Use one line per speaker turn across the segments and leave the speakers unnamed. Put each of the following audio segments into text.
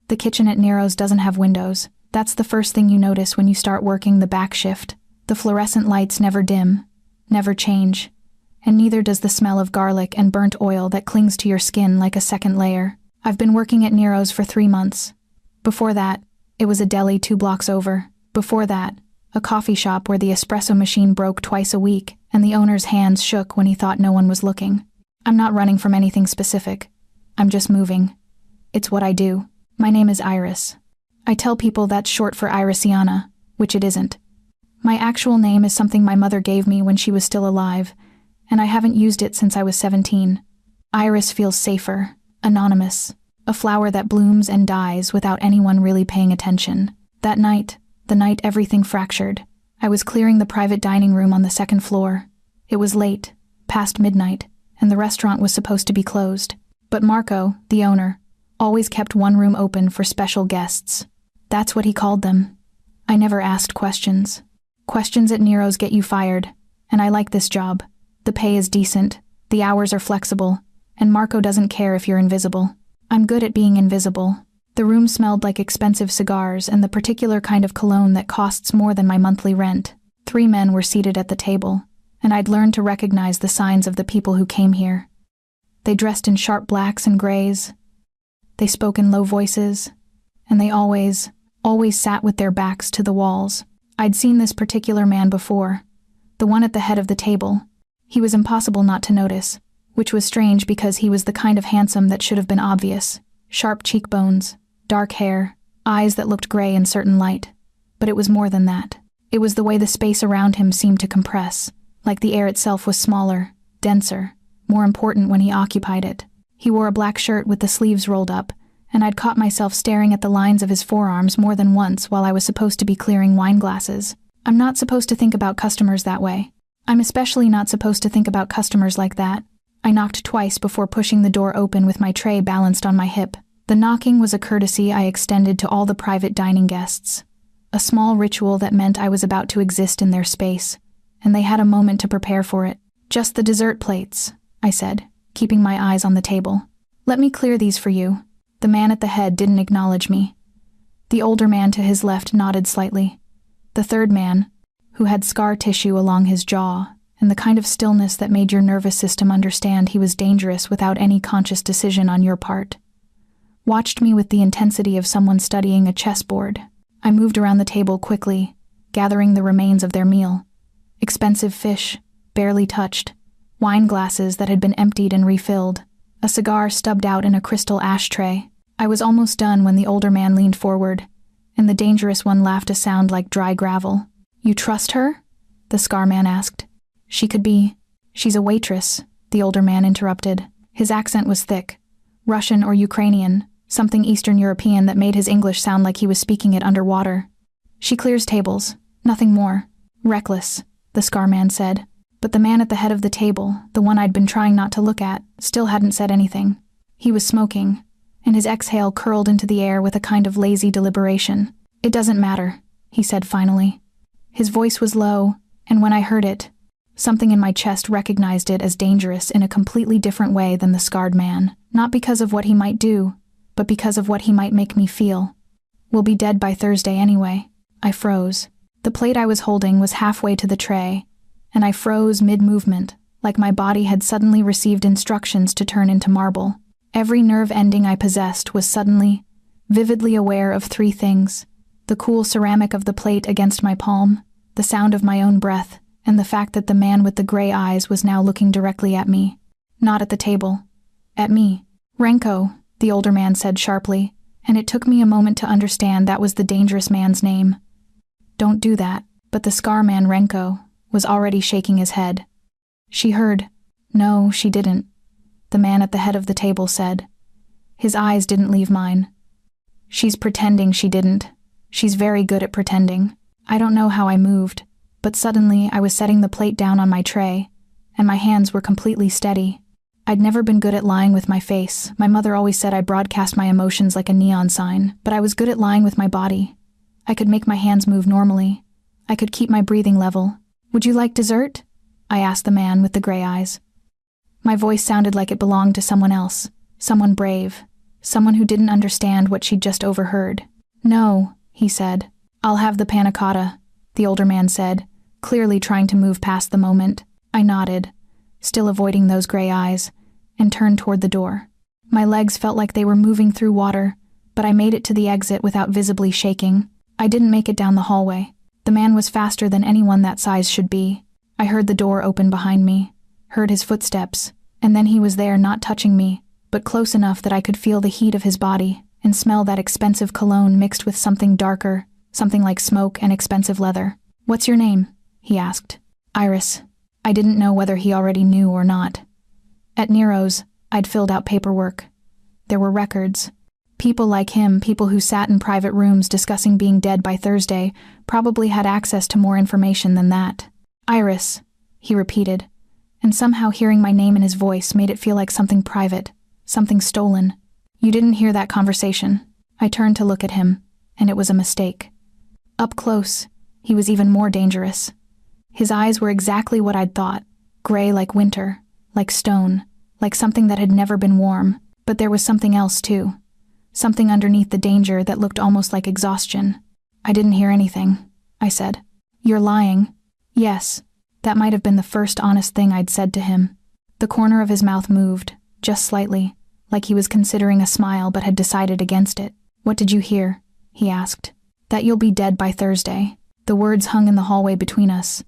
The kitchen at Nero's doesn't have windows. That's the first thing you notice when you start working the back shift. The fluorescent lights never dim, never change. And neither does the smell of garlic and burnt oil that clings to your skin like a second layer. I've been working at Nero's for 3 months. Before that, it was a deli 2 blocks over. Before that, a coffee shop where the espresso machine broke twice a week and the owner's hands shook when he thought no one was looking. I'm not running from anything specific. I'm just moving. It's what I do. My name is Iris. I tell people that's short for Irisiana, which it isn't. My actual name is something my mother gave me when she was still alive, and I haven't used it since I was 17. Iris feels safer, anonymous, a flower that blooms and dies without anyone really paying attention. That night, the night everything fractured, I was clearing the private dining room on the 2nd floor. It was late, past midnight, and the restaurant was supposed to be closed. But Marco, the owner, always kept one room open for special guests. That's what he called them. I never asked questions. Questions at Nero's get you fired, and I like this job. The pay is decent, the hours are flexible, and Marco doesn't care if you're invisible. I'm good at being invisible. The room smelled like expensive cigars and the particular kind of cologne that costs more than my monthly rent. 3 men were seated at the table, and I'd learned to recognize the signs of the people who came here. They dressed in sharp blacks and grays. They spoke in low voices, and they always sat with their backs to the walls. I'd seen this particular man before, the one at the head of the table. He was impossible not to notice, which was strange because he was the kind of handsome that should have been obvious. Sharp cheekbones, dark hair, eyes that looked gray in certain light. But it was more than that. It was the way the space around him seemed to compress, like the air itself was smaller, denser, more important when he occupied it. He wore a black shirt with the sleeves rolled up, and I'd caught myself staring at the lines of his forearms more than once while I was supposed to be clearing wine glasses. I'm not supposed to think about customers that way. I'm especially not supposed to think about customers like that. I knocked twice before pushing the door open with my tray balanced on my hip. The knocking was a courtesy I extended to all the private dining guests. A small ritual that meant I was about to exist in their space, and they had a moment to prepare for it. "Just the dessert plates," I said, keeping my eyes on the table. "Let me clear these for you." The man at the head didn't acknowledge me. The older man to his left nodded slightly. The third man, who had scar tissue along his jaw and the kind of stillness that made your nervous system understand he was dangerous without any conscious decision on your part, watched me with the intensity of someone studying a chessboard. I moved around the table quickly, gathering the remains of their meal. Expensive fish, barely touched, wine glasses that had been emptied and refilled, a cigar stubbed out in a crystal ashtray. I was almost done when the older man leaned forward, and the dangerous one laughed a sound like dry gravel. "You trust her?" the scar man asked. She's a waitress," the older man interrupted. His accent was thick, Russian or Ukrainian, something Eastern European that made his English sound like he was speaking it underwater. "She clears tables, nothing more. Reckless," the scar man said. But the man at the head of the table, the one I'd been trying not to look at, still hadn't said anything. He was smoking, and his exhale curled into the air with a kind of lazy deliberation. "It doesn't matter," he said finally. His voice was low, and when I heard it, something in my chest recognized it as dangerous in a completely different way than the scarred man. Not because of what he might do, but because of what he might make me feel. "We'll be dead by Thursday anyway." I froze. The plate I was holding was halfway to the tray, and I froze mid-movement, like my body had suddenly received instructions to turn into marble. Every nerve ending I possessed was suddenly, vividly aware of 3 things: the cool ceramic of the plate against my palm, the sound of my own breath, and the fact that the man with the gray eyes was now looking directly at me. Not at the table. At me. "Renko," the older man said sharply, and it took me a moment to understand that was the dangerous man's name. "Don't do that," but the scar man Renko was already shaking his head. "She heard." "No, she didn't," the man at the head of the table said. His eyes didn't leave mine. "She's pretending she didn't. She's very good at pretending." I don't know how I moved, but suddenly I was setting the plate down on my tray, and my hands were completely steady. I'd never been good at lying with my face. My mother always said I broadcast my emotions like a neon sign, but I was good at lying with my body. I could make my hands move normally. I could keep my breathing level. "Would you like dessert?" I asked the man with the gray eyes. My voice sounded like it belonged to someone else, someone brave, someone who didn't understand what she'd just overheard. "No," he said. "I'll have the panna cotta," the older man said, clearly trying to move past the moment. I nodded, still avoiding those gray eyes, and turned toward the door. My legs felt like they were moving through water, but I made it to the exit without visibly shaking. I didn't make it down the hallway. The man was faster than anyone that size should be. I heard the door open behind me, heard his footsteps, and then he was there, not touching me, but close enough that I could feel the heat of his body and smell that expensive cologne mixed with something darker, something like smoke and expensive leather. "What's your name?" he asked. "Iris." I didn't know whether he already knew or not. At Nero's, I'd filled out paperwork. There were records. People like him, people who sat in private rooms discussing being dead by Thursday, probably had access to more information than that. "Iris," he repeated, and somehow hearing my name in his voice made it feel like something private, something stolen. "You didn't hear that conversation." I turned to look at him, and it was a mistake. Up close, he was even more dangerous. His eyes were exactly what I'd thought, gray like winter, like stone, like something that had never been warm, but there was something else too. Something underneath the danger that looked almost like exhaustion. "I didn't hear anything," I said. "You're lying." "Yes." That might have been the first honest thing I'd said to him. The corner of his mouth moved, just slightly, like he was considering a smile but had decided against it. "What did you hear?" he asked. "That you'll be dead by Thursday." The words hung in the hallway between us,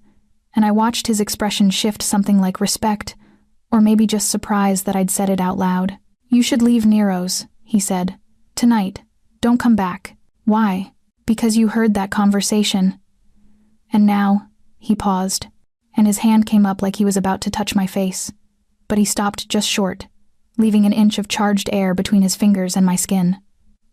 and I watched his expression shift something like respect, or maybe just surprise that I'd said it out loud. "You should leave Nero's," he said. "Tonight. Don't come back." "Why?" "Because you heard that conversation." And now, he paused, and his hand came up like he was about to touch my face. But he stopped just short, leaving an inch of charged air between his fingers and my skin.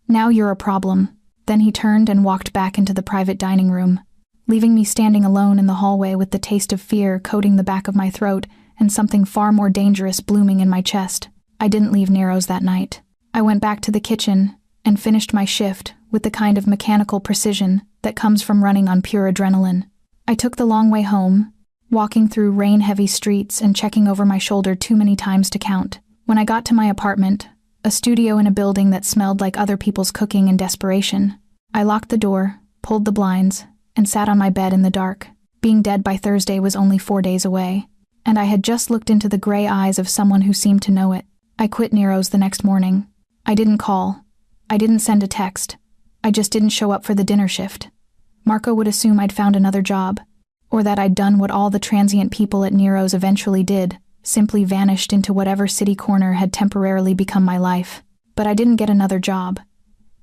"Now you're a problem." Then he turned and walked back into the private dining room, leaving me standing alone in the hallway with the taste of fear coating the back of my throat and something far more dangerous blooming in my chest. I didn't leave Nero's that night. I went back to the kitchen and finished my shift with the kind of mechanical precision that comes from running on pure adrenaline. I took the long way home, walking through rain-heavy streets and checking over my shoulder too many times to count. When I got to my apartment, a studio in a building that smelled like other people's cooking and desperation, I locked the door, pulled the blinds, and sat on my bed in the dark. Being dead by Thursday was only 4 days away, and I had just looked into the gray eyes of someone who seemed to know it. I quit Nero's the next morning. I didn't call. I didn't send a text. I just didn't show up for the dinner shift. Marco would assume I'd found another job, or that I'd done what all the transient people at Nero's eventually did, simply vanished into whatever city corner had temporarily become my life. But I didn't get another job.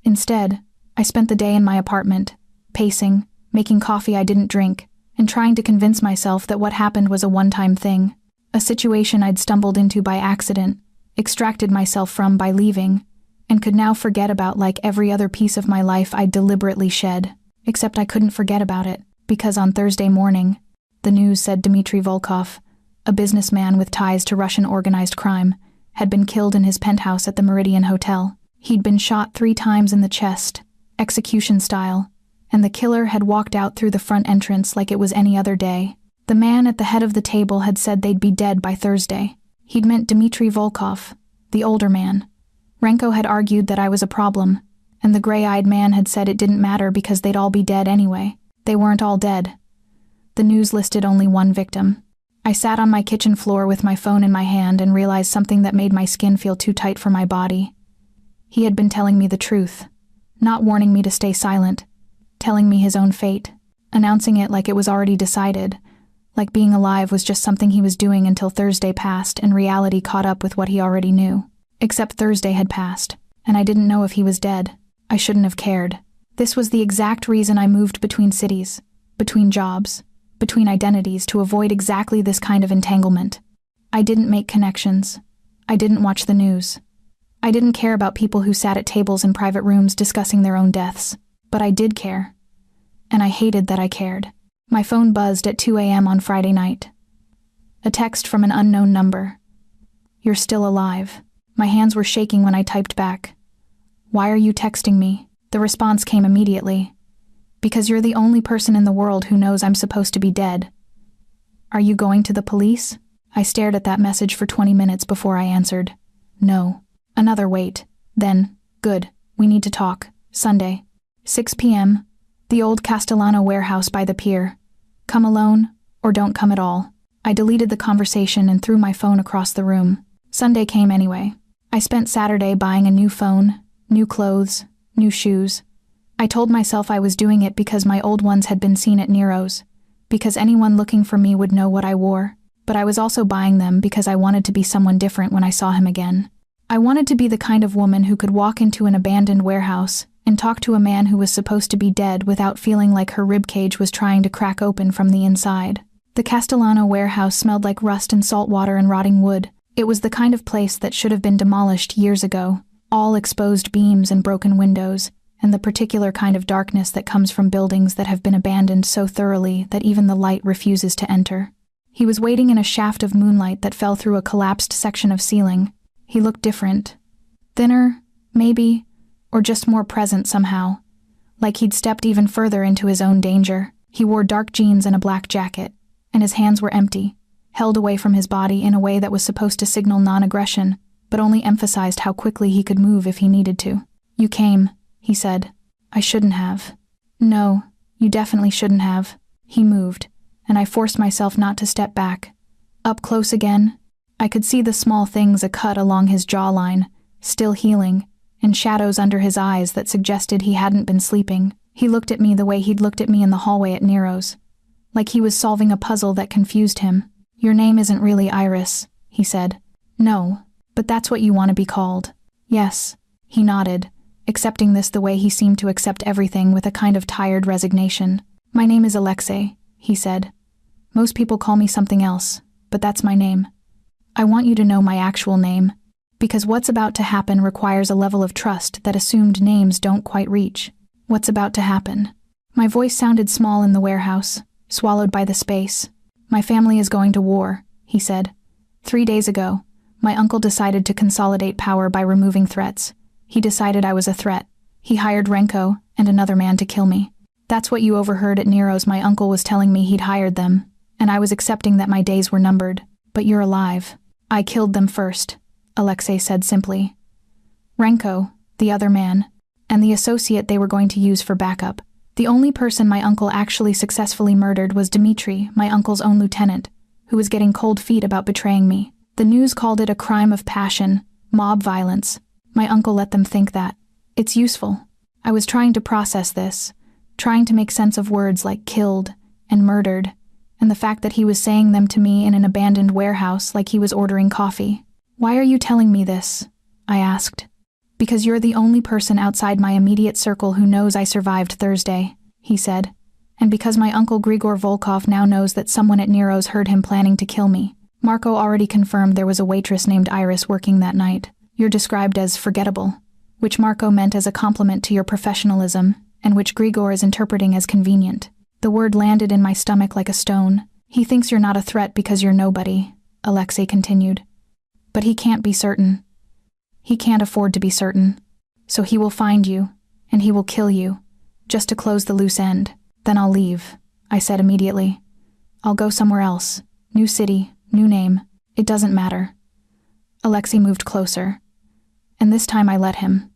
Instead, I spent the day in my apartment, pacing, making coffee I didn't drink, and trying to convince myself that what happened was a one-time thing, a situation I'd stumbled into by accident, extracted myself from by leaving, and could now forget about like every other piece of my life I'd deliberately shed. Except I couldn't forget about it, because on Thursday morning, the news said Dmitry Volkov, a businessman with ties to Russian organized crime, had been killed in his penthouse at the Meridian Hotel. He'd been shot 3 times in the chest, execution style, and the killer had walked out through the front entrance like it was any other day. The man at the head of the table had said they'd be dead by Thursday. He'd meant Dmitry Volkov, the older man. Renko had argued that I was a problem, and the gray-eyed man had said it didn't matter because they'd all be dead anyway. They weren't all dead. The news listed only one victim. I sat on my kitchen floor with my phone in my hand and realized something that made my skin feel too tight for my body. He had been telling me the truth, not warning me to stay silent, telling me his own fate, announcing it like it was already decided, like being alive was just something he was doing until Thursday passed and reality caught up with what he already knew. Except Thursday had passed, and I didn't know if he was dead. I shouldn't have cared. This was the exact reason I moved between cities, between jobs, between identities to avoid exactly this kind of entanglement. I didn't make connections. I didn't watch the news. I didn't care about people who sat at tables in private rooms discussing their own deaths. But I did care. And I hated that I cared. My phone buzzed at 2 a.m. on Friday night. A text from an unknown number. "You're still alive." My hands were shaking when I typed back. "Why are you texting me?" The response came immediately. "Because you're the only person in the world who knows I'm supposed to be dead." "Are you going to the police?" I stared at that message for 20 minutes before I answered. "No." Another wait. Then, Good. We need to talk. Sunday. 6 p.m. The old Castellano warehouse by the pier. Come alone, or don't come at all. I deleted the conversation and threw my phone across the room. Sunday came anyway. I spent Saturday buying a new phone, new clothes, new shoes. I told myself I was doing it because my old ones had been seen at Nero's, because anyone looking for me would know what I wore, but I was also buying them because I wanted to be someone different when I saw him again. I wanted to be the kind of woman who could walk into an abandoned warehouse and talk to a man who was supposed to be dead without feeling like her ribcage was trying to crack open from the inside. The Castellano warehouse smelled like rust and salt water and rotting wood. It was the kind of place that should have been demolished years ago, all exposed beams and broken windows, and the particular kind of darkness that comes from buildings that have been abandoned so thoroughly that even the light refuses to enter. He was waiting in a shaft of moonlight that fell through a collapsed section of ceiling. He looked different. Thinner, maybe, or just more present somehow. Like he'd stepped even further into his own danger. He wore dark jeans and a black jacket, and his hands were empty, held away from his body in a way that was supposed to signal non-aggression, but only emphasized how quickly he could move if he needed to. You came, he said. I shouldn't have. No, you definitely shouldn't have. He moved, and I forced myself not to step back. Up close again, I could see the small things, a cut along his jawline, still healing, and shadows under his eyes that suggested he hadn't been sleeping. He looked at me the way he'd looked at me in the hallway at Nero's, like he was solving a puzzle that confused him. Your name isn't really Iris, he said. No, but that's what you want to be called. Yes, he nodded, accepting this the way he seemed to accept everything with a kind of tired resignation. My name is Alexei, he said. Most people call me something else, but that's my name. I want you to know my actual name, because what's about to happen requires a level of trust that assumed names don't quite reach. What's about to happen? My voice sounded small in the warehouse, swallowed by the space. My family is going to war, he said. 3 days ago, my uncle decided to consolidate power by removing threats. He decided I was a threat. He hired Renko and another man to kill me. That's what you overheard at Nero's. My uncle was telling me he'd hired them, and I was accepting that my days were numbered. But you're alive. I killed them first, Alexei said simply. Renko, the other man, and the associate they were going to use for backup. The only person my uncle actually successfully murdered was Dmitri, my uncle's own lieutenant, who was getting cold feet about betraying me. The news called it a crime of passion, mob violence. My uncle let them think that. It's useful. I was trying to process this, trying to make sense of words like killed and murdered, and the fact that he was saying them to me in an abandoned warehouse like he was ordering coffee. Why are you telling me this? I asked. Because you're the only person outside my immediate circle who knows I survived Thursday, he said, and because my uncle Grigor Volkov now knows that someone at Nero's heard him planning to kill me. Marco already confirmed there was a waitress named Iris working that night. You're described as forgettable, which Marco meant as a compliment to your professionalism, and which Grigor is interpreting as convenient. The word landed in my stomach like a stone. He thinks you're not a threat because you're nobody, Alexei continued. But he can't be certain. He can't afford to be certain. So he will find you, and he will kill you, just to close the loose end. Then I'll leave, I said immediately. I'll go somewhere else. New city, new name. It doesn't matter. Alexei moved closer, and this time I let him.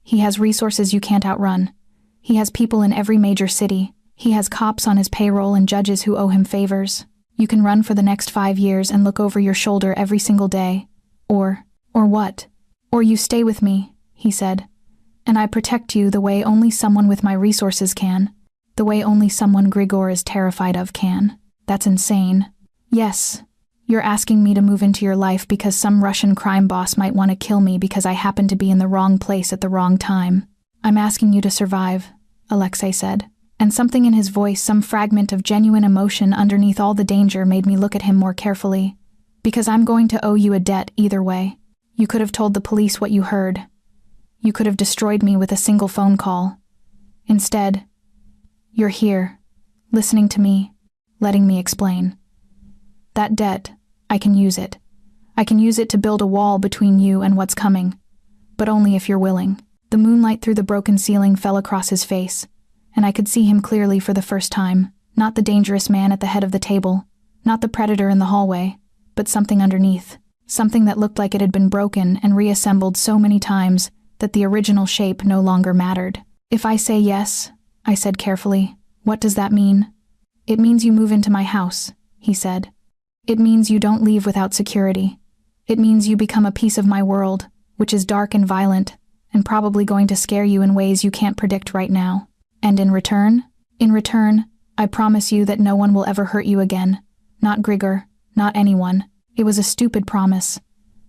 He has resources you can't outrun. He has people in every major city. He has cops on his payroll and judges who owe him favors. You can run for the next 5 years and look over your shoulder every single day. Or what? Or you stay with me, he said, and I protect you the way only someone with my resources can, the way only someone Grigor is terrified of can. That's insane. Yes, you're asking me to move into your life because some Russian crime boss might want to kill me because I happen to be in the wrong place at the wrong time. I'm asking you to survive, Alexei said, and something in his voice, some fragment of genuine emotion underneath all the danger, made me look at him more carefully. Because I'm going to owe you a debt either way. You could have told the police what you heard. You could have destroyed me with a single phone call. Instead, you're here, listening to me, letting me explain. That debt, I can use it. I can use it to build a wall between you and what's coming. But only if you're willing. The moonlight through the broken ceiling fell across his face, and I could see him clearly for the first time. Not the dangerous man at the head of the table, not the predator in the hallway, but something underneath. Something that looked like it had been broken and reassembled so many times that the original shape no longer mattered. "If I say yes," I said carefully, "what does that mean?" "It means you move into my house," he said. "It means you don't leave without security. It means you become a piece of my world, which is dark and violent, and probably going to scare you in ways you can't predict right now. And in return, I promise you that no one will ever hurt you again. Not Grigor, not anyone." It was a stupid promise,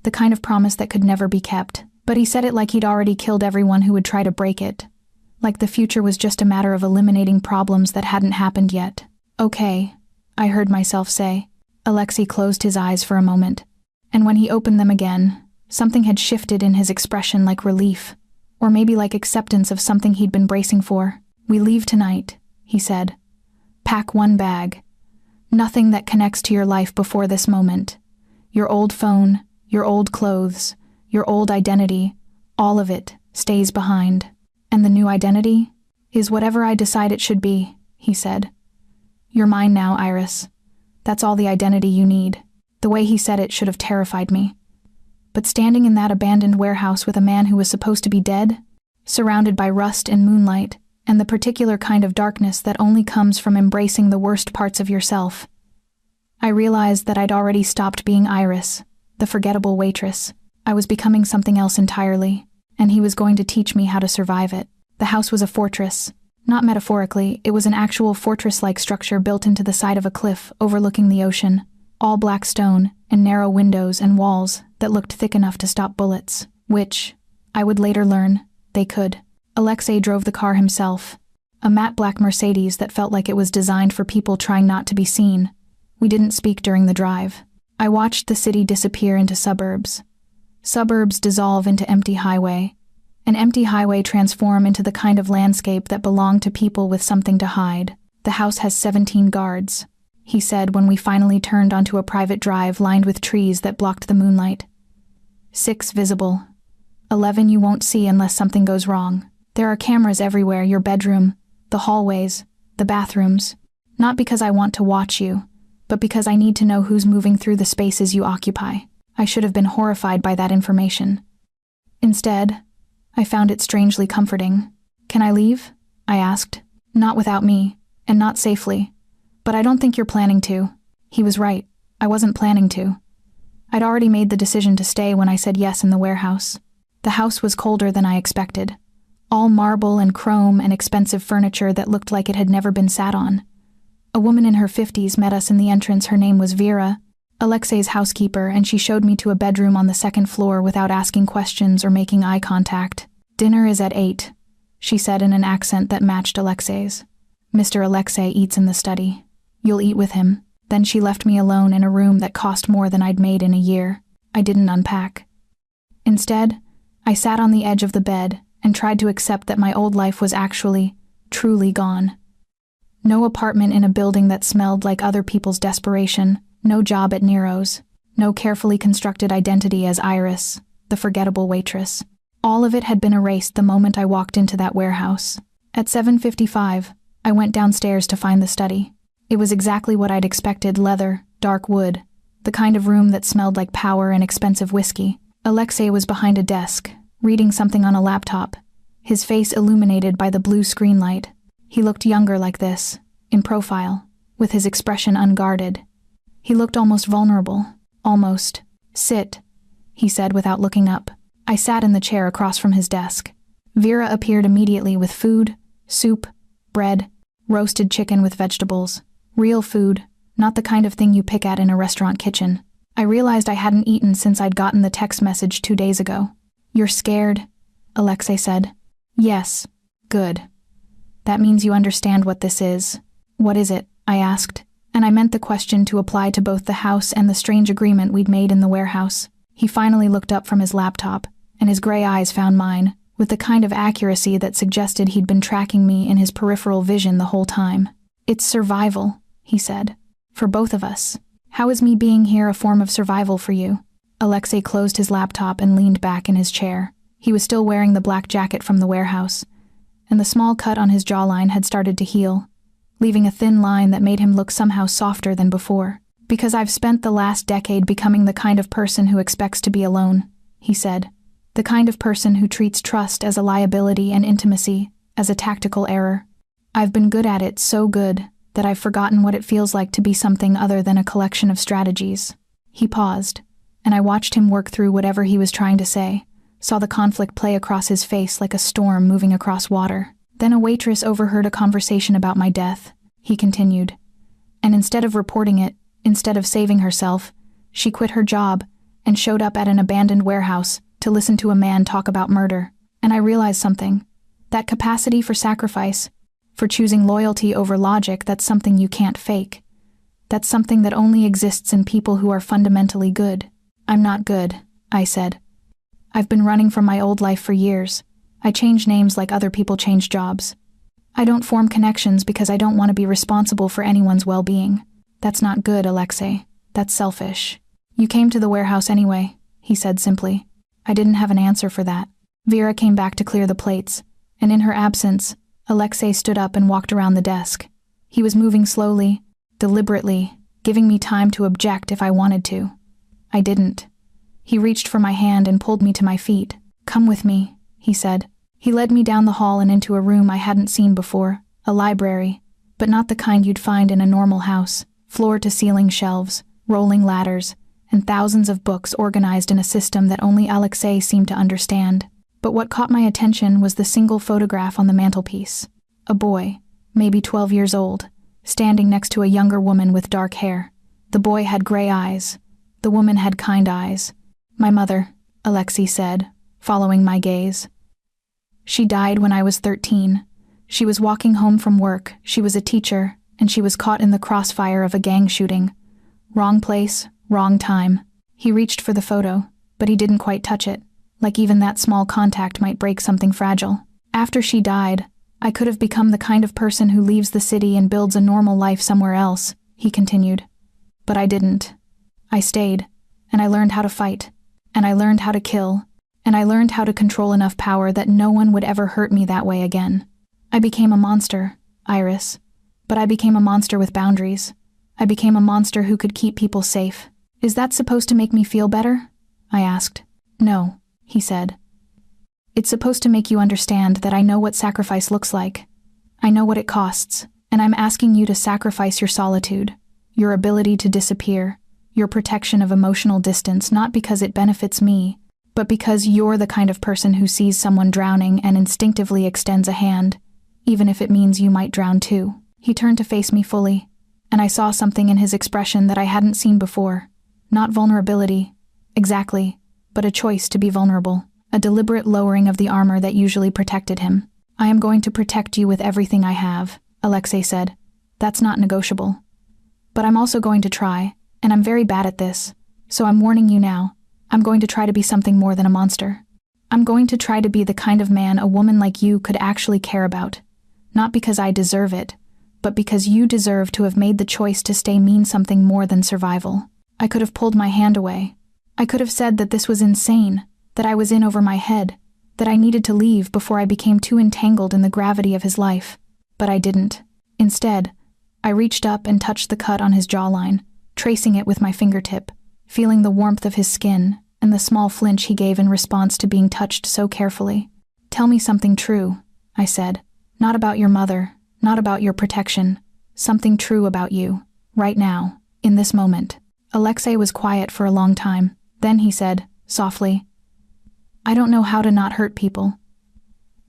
the kind of promise that could never be kept. But he said it like he'd already killed everyone who would try to break it. Like the future was just a matter of eliminating problems that hadn't happened yet. "Okay," I heard myself say. Alexei closed his eyes for a moment, and when he opened them again, something had shifted in his expression, like relief, or maybe like acceptance of something he'd been bracing for. "We leave tonight," he said. "Pack one bag. Nothing that connects to your life before this moment. Your old phone, your old clothes, your old identity, all of it stays behind. And the new identity is whatever I decide it should be," he said. "You're mine now, Iris. That's all the identity you need." The way he said it should have terrified me. But standing in that abandoned warehouse with a man who was supposed to be dead, surrounded by rust and moonlight, and the particular kind of darkness that only comes from embracing the worst parts of yourself, I realized that I'd already stopped being Iris, the forgettable waitress. I was becoming something else entirely, and he was going to teach me how to survive it. The house was a fortress. Not metaphorically, it was an actual fortress-like structure built into the side of a cliff overlooking the ocean, all black stone and narrow windows and walls that looked thick enough to stop bullets, which, I would later learn, they could. Alexei drove the car himself, a matte black Mercedes that felt like it was designed for people trying not to be seen. We didn't speak during the drive. I watched the city disappear into suburbs. Suburbs dissolve into empty highway. An empty highway transform into the kind of landscape that belonged to people with something to hide. "The house has 17 guards," he said when we finally turned onto a private drive lined with trees that blocked the moonlight. "6 visible. 11 you won't see unless something goes wrong. There are cameras everywhere, your bedroom, the hallways, the bathrooms. Not because I want to watch you, but because I need to know who's moving through the spaces you occupy." I should have been horrified by that information. Instead, I found it strangely comforting. "Can I leave?" I asked. "Not without me, and not safely. But I don't think you're planning to." He was right. I wasn't planning to. I'd already made the decision to stay when I said yes in the warehouse. The house was colder than I expected. All marble and chrome and expensive furniture that looked like it had never been sat on. A woman in her 50s met us in the entrance. Her name was Vera, Alexei's housekeeper, and she showed me to a bedroom on the 2nd floor without asking questions or making eye contact. "Dinner is at 8, she said in an accent that matched Alexei's. "Mr. Alexei eats in the study. You'll eat with him." Then she left me alone in a room that cost more than I'd made in a year. I didn't unpack. Instead, I sat on the edge of the bed and tried to accept that my old life was actually, truly gone. No apartment in a building that smelled like other people's desperation. No job at Nero's. No carefully constructed identity as Iris, the forgettable waitress. All of it had been erased the moment I walked into that warehouse. At 7:55, I went downstairs to find the study. It was exactly what I'd expected: leather, dark wood, the kind of room that smelled like power and expensive whiskey. Alexei was behind a desk, reading something on a laptop, his face illuminated by the blue screen light. He looked younger like this, in profile, with his expression unguarded. He looked almost vulnerable, almost. "Sit," he said without looking up. I sat in the chair across from his desk. Vera appeared immediately with food, soup, bread, roasted chicken with vegetables. Real food, not the kind of thing you pick at in a restaurant kitchen. I realized I hadn't eaten since I'd gotten the text message 2 days ago. "You're scared?" Alexei said. "Yes." "Good. That means you understand what this is." "What is it?" I asked, and I meant the question to apply to both the house and the strange agreement we'd made in the warehouse. He finally looked up from his laptop, and his gray eyes found mine, with the kind of accuracy that suggested he'd been tracking me in his peripheral vision the whole time. "It's survival," he said. "For both of us. How is me being here a form of survival for you?" Alexei closed his laptop and leaned back in his chair. He was still wearing the black jacket from the warehouse, and the small cut on his jawline had started to heal, leaving a thin line that made him look somehow softer than before. "Because I've spent the last decade becoming the kind of person who expects to be alone," he said. The kind of person who treats trust as a liability and intimacy as a tactical error. I've been good at it, so good that I've forgotten what it feels like to be something other than a collection of strategies. He paused, and I watched him work through whatever he was trying to say, saw the conflict play across his face like a storm moving across water. Then a waitress overheard a conversation about my death, he continued. And instead of reporting it, instead of saving herself, she quit her job and showed up at an abandoned warehouse to listen to a man talk about murder. And I realized something. That capacity for sacrifice, for choosing loyalty over logic, that's something you can't fake. That's something that only exists in people who are fundamentally good. I'm not good, I said. I've been running from my old life for years. I change names like other people change jobs. I don't form connections because I don't want to be responsible for anyone's well-being. That's not good, Alexei. That's selfish. You came to the warehouse anyway, he said simply. I didn't have an answer for that. Vera came back to clear the plates, and in her absence, Alexei stood up and walked around the desk. He was moving slowly, deliberately, giving me time to object if I wanted to. I didn't. He reached for my hand and pulled me to my feet. Come with me, he said. He led me down the hall and into a room I hadn't seen before, a library, but not the kind you'd find in a normal house. Floor-to-ceiling shelves, rolling ladders, and thousands of books organized in a system that only Alexei seemed to understand. But what caught my attention was the single photograph on the mantelpiece. A boy, maybe 12 years old, standing next to a younger woman with dark hair. The boy had gray eyes. The woman had kind eyes. My mother, Alexei said, following my gaze. She died when I was 13. She was walking home from work. She was a teacher, and she was caught in the crossfire of a gang shooting. Wrong place, wrong time. He reached for the photo, but he didn't quite touch it, like even that small contact might break something fragile. After she died, I could have become the kind of person who leaves the city and builds a normal life somewhere else, he continued. But I didn't. I stayed, and I learned how to fight, and I learned how to kill, and I learned how to control enough power that no one would ever hurt me that way again. I became a monster, Iris, but I became a monster with boundaries. I became a monster who could keep people safe. Is that supposed to make me feel better? I asked. No, he said. It's supposed to make you understand that I know what sacrifice looks like. I know what it costs, and I'm asking you to sacrifice your solitude, your ability to disappear, your protection of emotional distance, not because it benefits me, but because you're the kind of person who sees someone drowning and instinctively extends a hand, even if it means you might drown too. He turned to face me fully, and I saw something in his expression that I hadn't seen before. Not vulnerability, exactly, but a choice to be vulnerable, a deliberate lowering of the armor that usually protected him. I am going to protect you with everything I have, Alexei said. That's not negotiable. But I'm also going to try, and I'm very bad at this, so I'm warning you now. I'm going to try to be something more than a monster. I'm going to try to be the kind of man a woman like you could actually care about. Not because I deserve it, but because you deserve to have made the choice to stay mean something more than survival. I could have pulled my hand away. I could have said that this was insane, that I was in over my head, that I needed to leave before I became too entangled in the gravity of his life. But I didn't. Instead, I reached up and touched the cut on his jawline, tracing it with my fingertip, feeling the warmth of his skin and the small flinch he gave in response to being touched so carefully. Tell me something true, I said. Not about your mother, not about your protection. Something true about you, right now, in this moment. Alexei was quiet for a long time. Then he said, softly, I don't know how to not hurt people.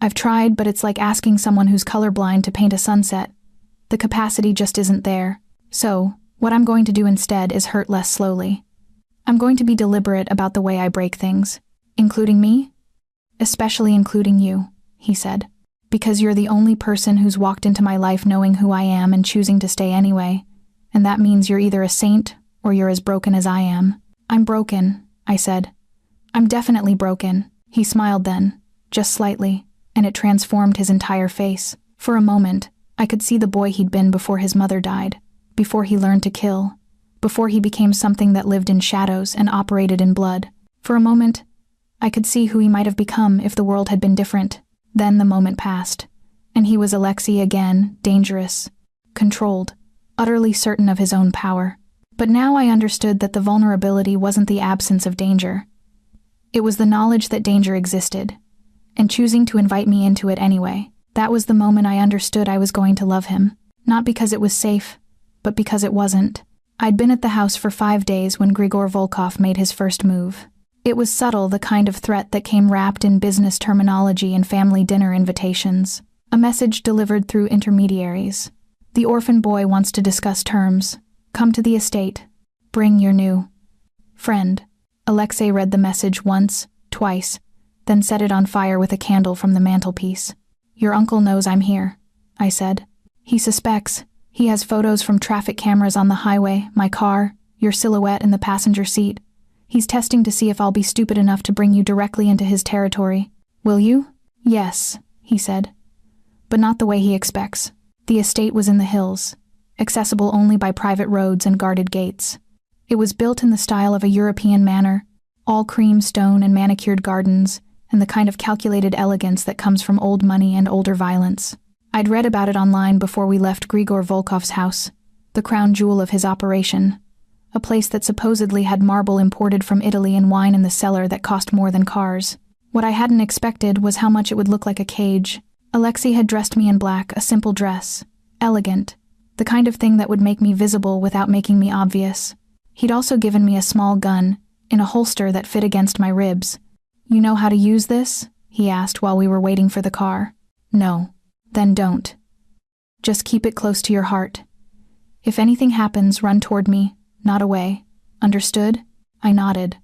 I've tried, but it's like asking someone who's colorblind to paint a sunset. The capacity just isn't there. So, what I'm going to do instead is hurt less slowly. I'm going to be deliberate about the way I break things. Including me? Especially including you, he said. Because you're the only person who's walked into my life knowing who I am and choosing to stay anyway. And that means you're either a saint or you're as broken as I am. I'm broken, I said. I'm definitely broken. He smiled then, just slightly, and it transformed his entire face. For a moment, I could see the boy he'd been before his mother died, before he learned to kill, before he became something that lived in shadows and operated in blood. For a moment, I could see who he might have become if the world had been different. Then the moment passed, and he was Alexei again, dangerous, controlled, utterly certain of his own power. But now I understood that the vulnerability wasn't the absence of danger. It was the knowledge that danger existed, and choosing to invite me into it anyway. That was the moment I understood I was going to love him. Not because it was safe, but because it wasn't. I'd been at the house for 5 days when Grigor Volkov made his first move. It was subtle, the kind of threat that came wrapped in business terminology and family dinner invitations. A message delivered through intermediaries. The orphan boy wants to discuss terms. Come to the estate. Bring your new friend. Alexei read the message once, twice, then set it on fire with a candle from the mantelpiece. Your uncle knows I'm here, I said. He suspects. He has photos from traffic cameras on the highway, my car, your silhouette in the passenger seat. He's testing to see if I'll be stupid enough to bring you directly into his territory. Will you? Yes, he said. But not the way he expects. The estate was in the hills, accessible only by private roads and guarded gates. It was built in the style of a European manor, all cream stone and manicured gardens, and the kind of calculated elegance that comes from old money and older violence. I'd read about it online before we left Grigor Volkov's house, the crown jewel of his operation, a place that supposedly had marble imported from Italy and wine in the cellar that cost more than cars. What I hadn't expected was how much it would look like a cage. Alexei had dressed me in black, a simple dress, elegant, the kind of thing that would make me visible without making me obvious. He'd also given me a small gun, in a holster that fit against my ribs. You know how to use this? He asked while we were waiting for the car. No. Then don't. Just keep it close to your heart. If anything happens, run toward me, not away. Understood? I nodded,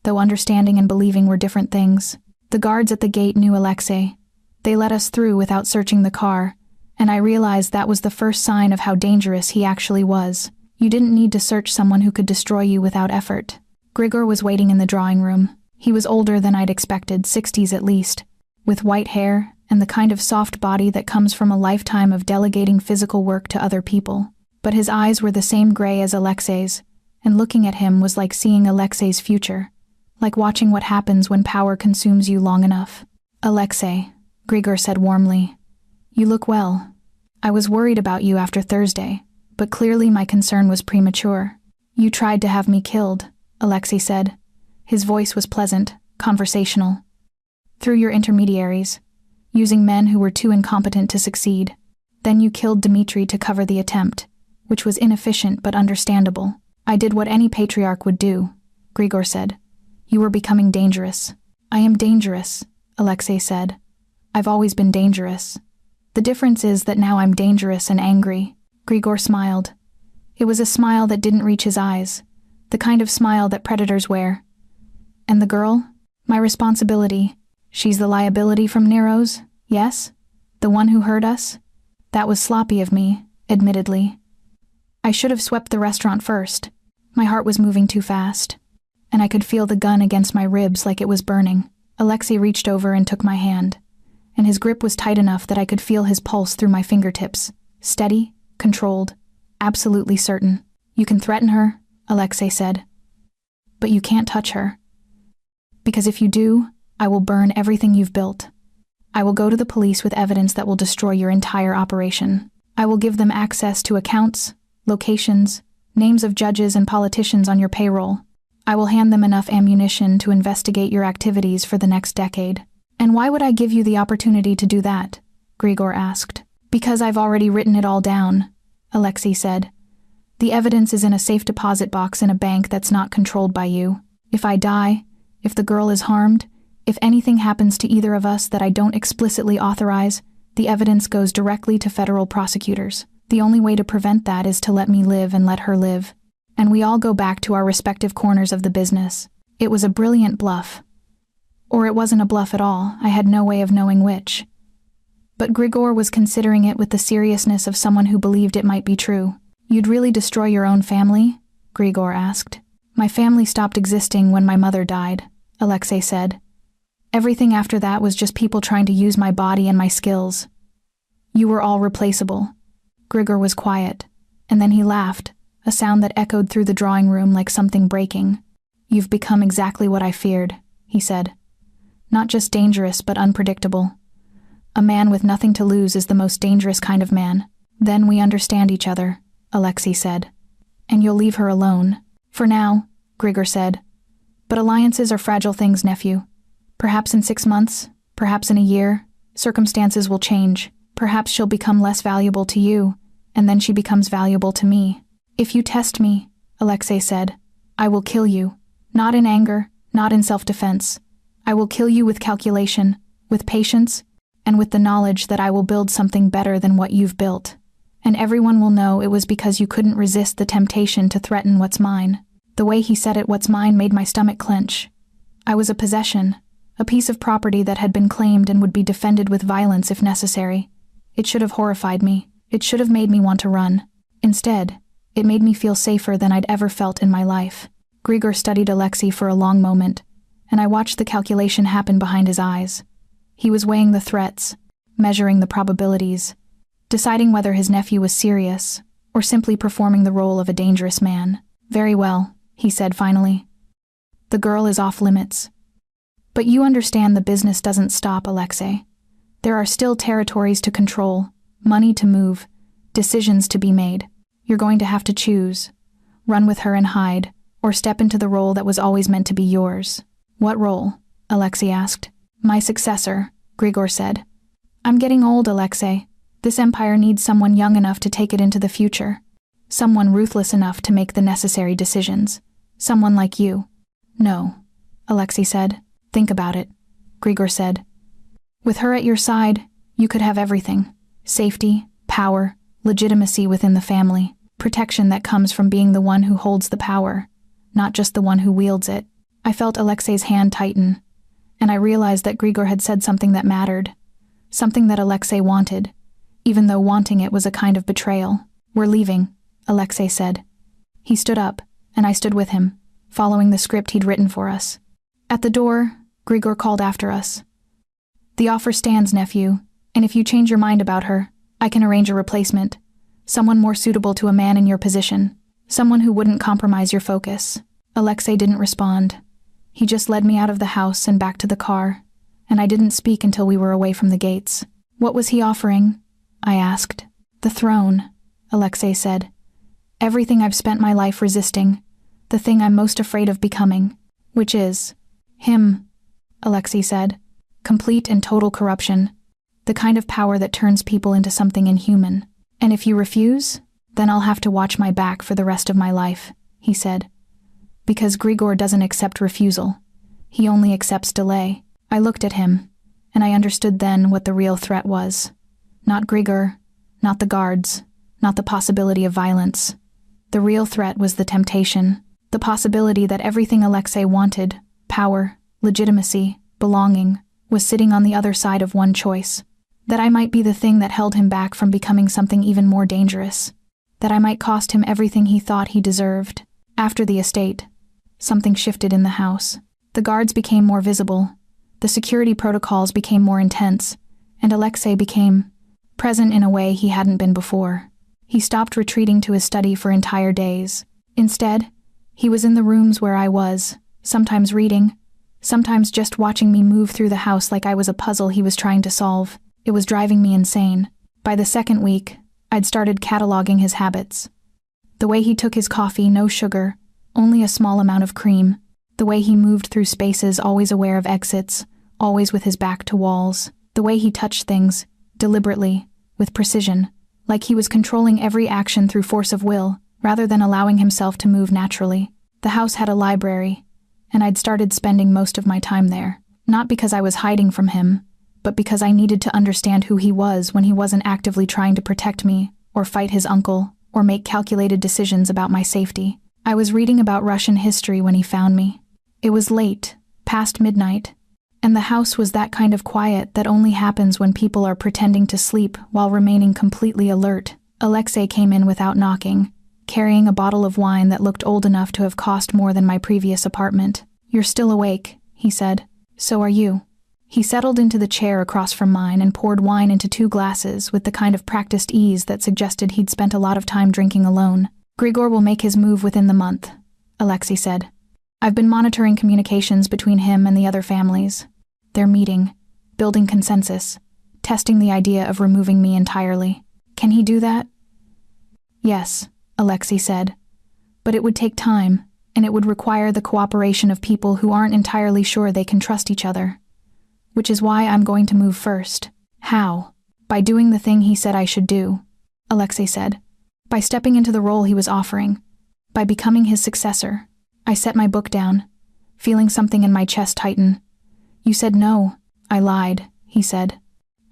though understanding and believing were different things. The guards at the gate knew Alexei. They let us through without searching the car, and I realized that was the first sign of how dangerous he actually was. You didn't need to search someone who could destroy you without effort. Grigor was waiting in the drawing room. He was older than I'd expected, 60s at least, with white hair and the kind of soft body that comes from a lifetime of delegating physical work to other people. But his eyes were the same gray as Alexei's, and looking at him was like seeing Alexei's future, like watching what happens when power consumes you long enough. Alexei, Grigor said warmly, you look well. I was worried about you after Thursday, but clearly my concern was premature. You tried to have me killed, Alexei said. His voice was pleasant, conversational. Through your intermediaries, using men who were too incompetent to succeed. Then you killed Dmitri to cover the attempt, which was inefficient but understandable. I did what any patriarch would do, Grigor said. You were becoming dangerous. I am dangerous, Alexei said. I've always been dangerous. The difference is that now I'm dangerous and angry. Grigor smiled. It was a smile that didn't reach his eyes, the kind of smile that predators wear. And the girl? My responsibility. She's the liability from Nero's, yes? The one who hurt us? That was sloppy of me, admittedly. I should have swept the restaurant first. My heart was moving too fast, and I could feel the gun against my ribs like it was burning. Alexei reached over and took my hand, and his grip was tight enough that I could feel his pulse through my fingertips. Steady, controlled, absolutely certain. You can threaten her, Alexei said, but you can't touch her. Because if you do, I will burn everything you've built. I will go to the police with evidence that will destroy your entire operation. I will give them access to accounts, locations, names of judges and politicians on your payroll. I will hand them enough ammunition to investigate your activities for the next decade. And why would I give you the opportunity to do that? Grigor asked. Because I've already written it all down, Alexei said. The evidence is in a safe deposit box in a bank that's not controlled by you. If I die, if the girl is harmed, if anything happens to either of us that I don't explicitly authorize, the evidence goes directly to federal prosecutors. The only way to prevent that is to let me live and let her live. And we all go back to our respective corners of the business. It was a brilliant bluff. Or it wasn't a bluff at all, I had no way of knowing which. But Grigor was considering it with the seriousness of someone who believed it might be true. You'd really destroy your own family? Grigor asked. My family stopped existing when my mother died, Alexei said. Everything after that was just people trying to use my body and my skills. You were all replaceable. Grigor was quiet, and then he laughed, a sound that echoed through the drawing room like something breaking. You've become exactly what I feared, he said. Not just dangerous, but unpredictable. A man with nothing to lose is the most dangerous kind of man. Then we understand each other, Alexei said. And you'll leave her alone. For now, Grigor said. But alliances are fragile things, nephew. Perhaps in 6 months, perhaps in a year, circumstances will change. Perhaps she'll become less valuable to you, and then she becomes valuable to me. If you test me, Alexei said, I will kill you. Not in anger, not in self-defense. I will kill you with calculation, with patience, and with the knowledge that I will build something better than what you've built. And everyone will know it was because you couldn't resist the temptation to threaten what's mine. The way he said it, what's mine, made my stomach clench. I was a possession, a piece of property that had been claimed and would be defended with violence if necessary. It should have horrified me. It should have made me want to run. Instead, it made me feel safer than I'd ever felt in my life. Grigor studied Alexei for a long moment, and I watched the calculation happen behind his eyes. He was weighing the threats, measuring the probabilities, deciding whether his nephew was serious or simply performing the role of a dangerous man. Very well, he said finally. The girl is off limits. But you understand the business doesn't stop, Alexei. There are still territories to control, money to move, decisions to be made. You're going to have to choose. Run with her and hide, or step into the role that was always meant to be yours. What role? Alexei asked. My successor, Grigor said. I'm getting old, Alexei. This empire needs someone young enough to take it into the future. Someone ruthless enough to make the necessary decisions. Someone like you. No, Alexei said. Think about it, Grigor said. With her at your side, you could have everything. Safety, power, legitimacy within the family. Protection that comes from being the one who holds the power, not just the one who wields it. I felt Alexei's hand tighten, and I realized that Grigor had said something that mattered. Something that Alexei wanted, even though wanting it was a kind of betrayal. We're leaving, Alexei said. He stood up, and I stood with him, following the script he'd written for us. At the door, Grigor called after us. The offer stands, nephew, and if you change your mind about her, I can arrange a replacement. Someone more suitable to a man in your position. Someone who wouldn't compromise your focus. Alexei didn't respond. He just led me out of the house and back to the car, and I didn't speak until we were away from the gates. What was he offering? I asked. The throne, Alexei said. Everything I've spent my life resisting. The thing I'm most afraid of becoming. Which is him, Alexei said. Complete and total corruption. The kind of power that turns people into something inhuman. And if you refuse, then I'll have to watch my back for the rest of my life, he said. Because Grigor doesn't accept refusal. He only accepts delay. I looked at him, and I understood then what the real threat was. Not Grigor, not the guards, not the possibility of violence. The real threat was the temptation, the possibility that everything Alexei wanted, power, legitimacy, belonging, was sitting on the other side of one choice. That I might be the thing that held him back from becoming something even more dangerous. That I might cost him everything he thought he deserved. After the estate, something shifted in the house. The guards became more visible. The security protocols became more intense, and Alexei became present in a way he hadn't been before. He stopped retreating to his study for entire days. Instead, he was in the rooms where I was, sometimes reading, sometimes just watching me move through the house like I was a puzzle he was trying to solve. It was driving me insane. By the second week, I'd started cataloging his habits. The way he took his coffee, no sugar, only a small amount of cream. The way he moved through spaces, always aware of exits, always with his back to walls. The way he touched things, deliberately, with precision, like he was controlling every action through force of will, rather than allowing himself to move naturally. The house had a library, and I'd started spending most of my time there. Not because I was hiding from him, but because I needed to understand who he was when he wasn't actively trying to protect me, or fight his uncle, or make calculated decisions about my safety. I was reading about Russian history when he found me. It was late, past midnight, and the house was that kind of quiet that only happens when people are pretending to sleep while remaining completely alert. Alexei came in without knocking, carrying a bottle of wine that looked old enough to have cost more than my previous apartment. You're still awake, he said. So are you. He settled into the chair across from mine and poured wine into 2 glasses with the kind of practiced ease that suggested he'd spent a lot of time drinking alone. Grigor will make his move within the month, Alexei said. I've been monitoring communications between him and the other families. They're meeting, building consensus, testing the idea of removing me entirely. Can he do that? Yes, Alexei said. But it would take time, and it would require the cooperation of people who aren't entirely sure they can trust each other. Which is why I'm going to move first. How? By doing the thing he said I should do, Alexei said. By stepping into the role he was offering. By becoming his successor. I set my book down, feeling something in my chest tighten. You said no. I lied, he said.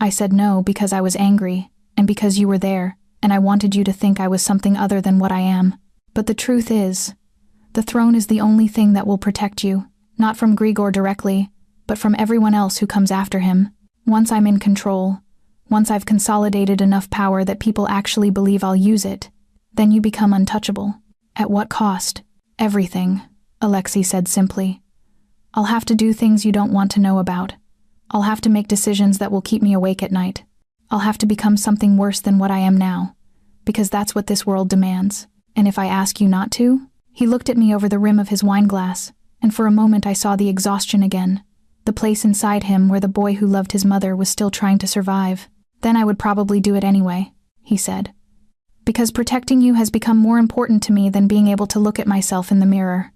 I said no because I was angry, and because you were there, and I wanted you to think I was something other than what I am. But the truth is, the throne is the only thing that will protect you, not from Grigor directly, but from everyone else who comes after him. Once I'm in control, once I've consolidated enough power that people actually believe I'll use it, then you become untouchable. At what cost? Everything, Alexei said simply. I'll have to do things you don't want to know about. I'll have to make decisions that will keep me awake at night. I'll have to become something worse than what I am now, because that's what this world demands. And if I ask you not to? He looked at me over the rim of his wineglass, and for a moment I saw the exhaustion again, the place inside him where the boy who loved his mother was still trying to survive. Then I would probably do it anyway, he said. Because protecting you has become more important to me than being able to look at myself in the mirror.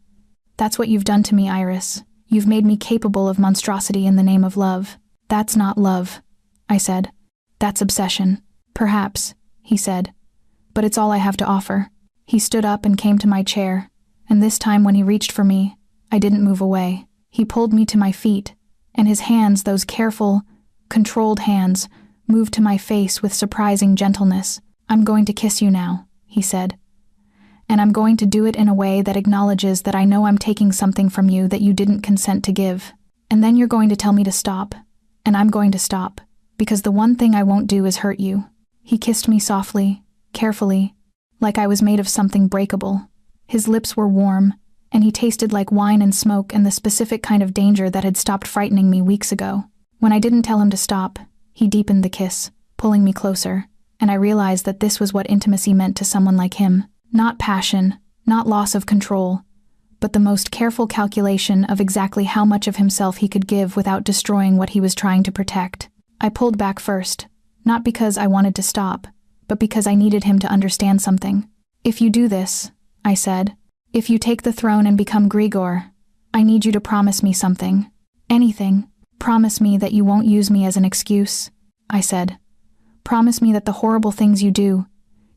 That's what you've done to me, Iris. You've made me capable of monstrosity in the name of love. That's not love, I said. That's obsession. Perhaps, he said. But it's all I have to offer. He stood up and came to my chair, and this time when he reached for me, I didn't move away. He pulled me to my feet, and his hands, those careful, controlled hands, moved to my face with surprising gentleness. I'm going to kiss you now, he said. And I'm going to do it in a way that acknowledges that I know I'm taking something from you that you didn't consent to give. And then you're going to tell me to stop. And I'm going to stop, because the one thing I won't do is hurt you. He kissed me softly, carefully, like I was made of something breakable. His lips were warm, and he tasted like wine and smoke and the specific kind of danger that had stopped frightening me weeks ago. When I didn't tell him to stop, he deepened the kiss, pulling me closer, and I realized that this was what intimacy meant to someone like him. Not passion, not loss of control, but the most careful calculation of exactly how much of himself he could give without destroying what he was trying to protect. I pulled back first, not because I wanted to stop, but because I needed him to understand something. If you do this, I said, if you take the throne and become Grigor, I need you to promise me something. Anything. Promise me that you won't use me as an excuse, I said. Promise me that the horrible things you do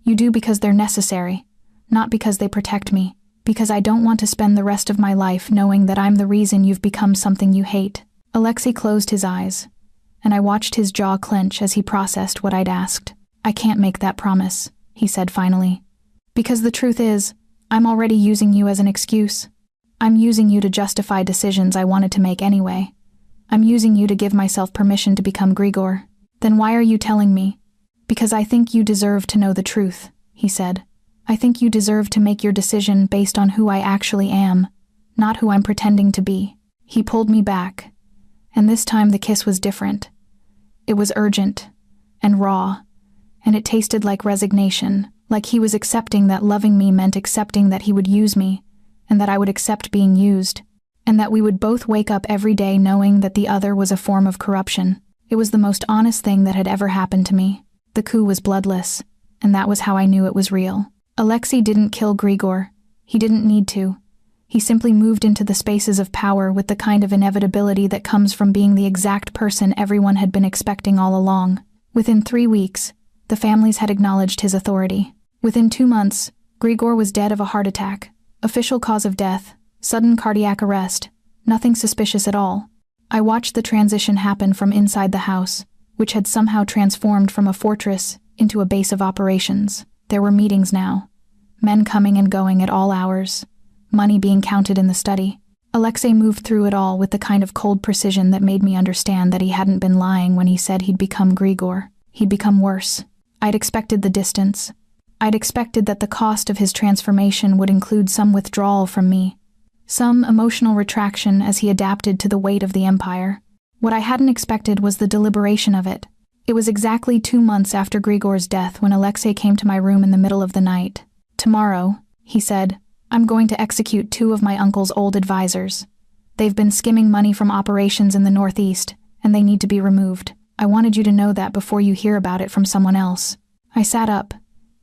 because they're necessary, not because they protect me, because I don't want to spend the rest of my life knowing that I'm the reason you've become something you hate. Alexei closed his eyes, and I watched his jaw clench as he processed what I'd asked. I can't make that promise, he said finally. Because the truth is, I'm already using you as an excuse. I'm using you to justify decisions I wanted to make anyway. I'm using you to give myself permission to become Grigor. Then why are you telling me? Because I think you deserve to know the truth, he said. I think you deserve to make your decision based on who I actually am, not who I'm pretending to be. He pulled me back, and this time the kiss was different. It was urgent and raw, and it tasted like resignation, like he was accepting that loving me meant accepting that he would use me, and that I would accept being used, and that we would both wake up every day knowing that the other was a form of corruption. It was the most honest thing that had ever happened to me. The coup was bloodless, and that was how I knew it was real. Alexei didn't kill Grigor. He didn't need to. He simply moved into the spaces of power with the kind of inevitability that comes from being the exact person everyone had been expecting all along. Within 3 weeks, the families had acknowledged his authority. Within 2 months, Grigor was dead of a heart attack. Official cause of death, sudden cardiac arrest, nothing suspicious at all. I watched the transition happen from inside the house, which had somehow transformed from a fortress into a base of operations. There were meetings now, men coming and going at all hours, money being counted in the study. Alexei moved through it all with the kind of cold precision that made me understand that he hadn't been lying when he said he'd become Grigor. He'd become worse. I'd expected the distance. I'd expected that the cost of his transformation would include some withdrawal from me, some emotional retraction as he adapted to the weight of the empire. What I hadn't expected was the deliberation of it. It was exactly 2 months after Grigor's death when Alexei came to my room in the middle of the night. Tomorrow, he said, I'm going to execute 2 of my uncle's old advisors. They've been skimming money from operations in the Northeast, and they need to be removed. I wanted you to know that before you hear about it from someone else. I sat up,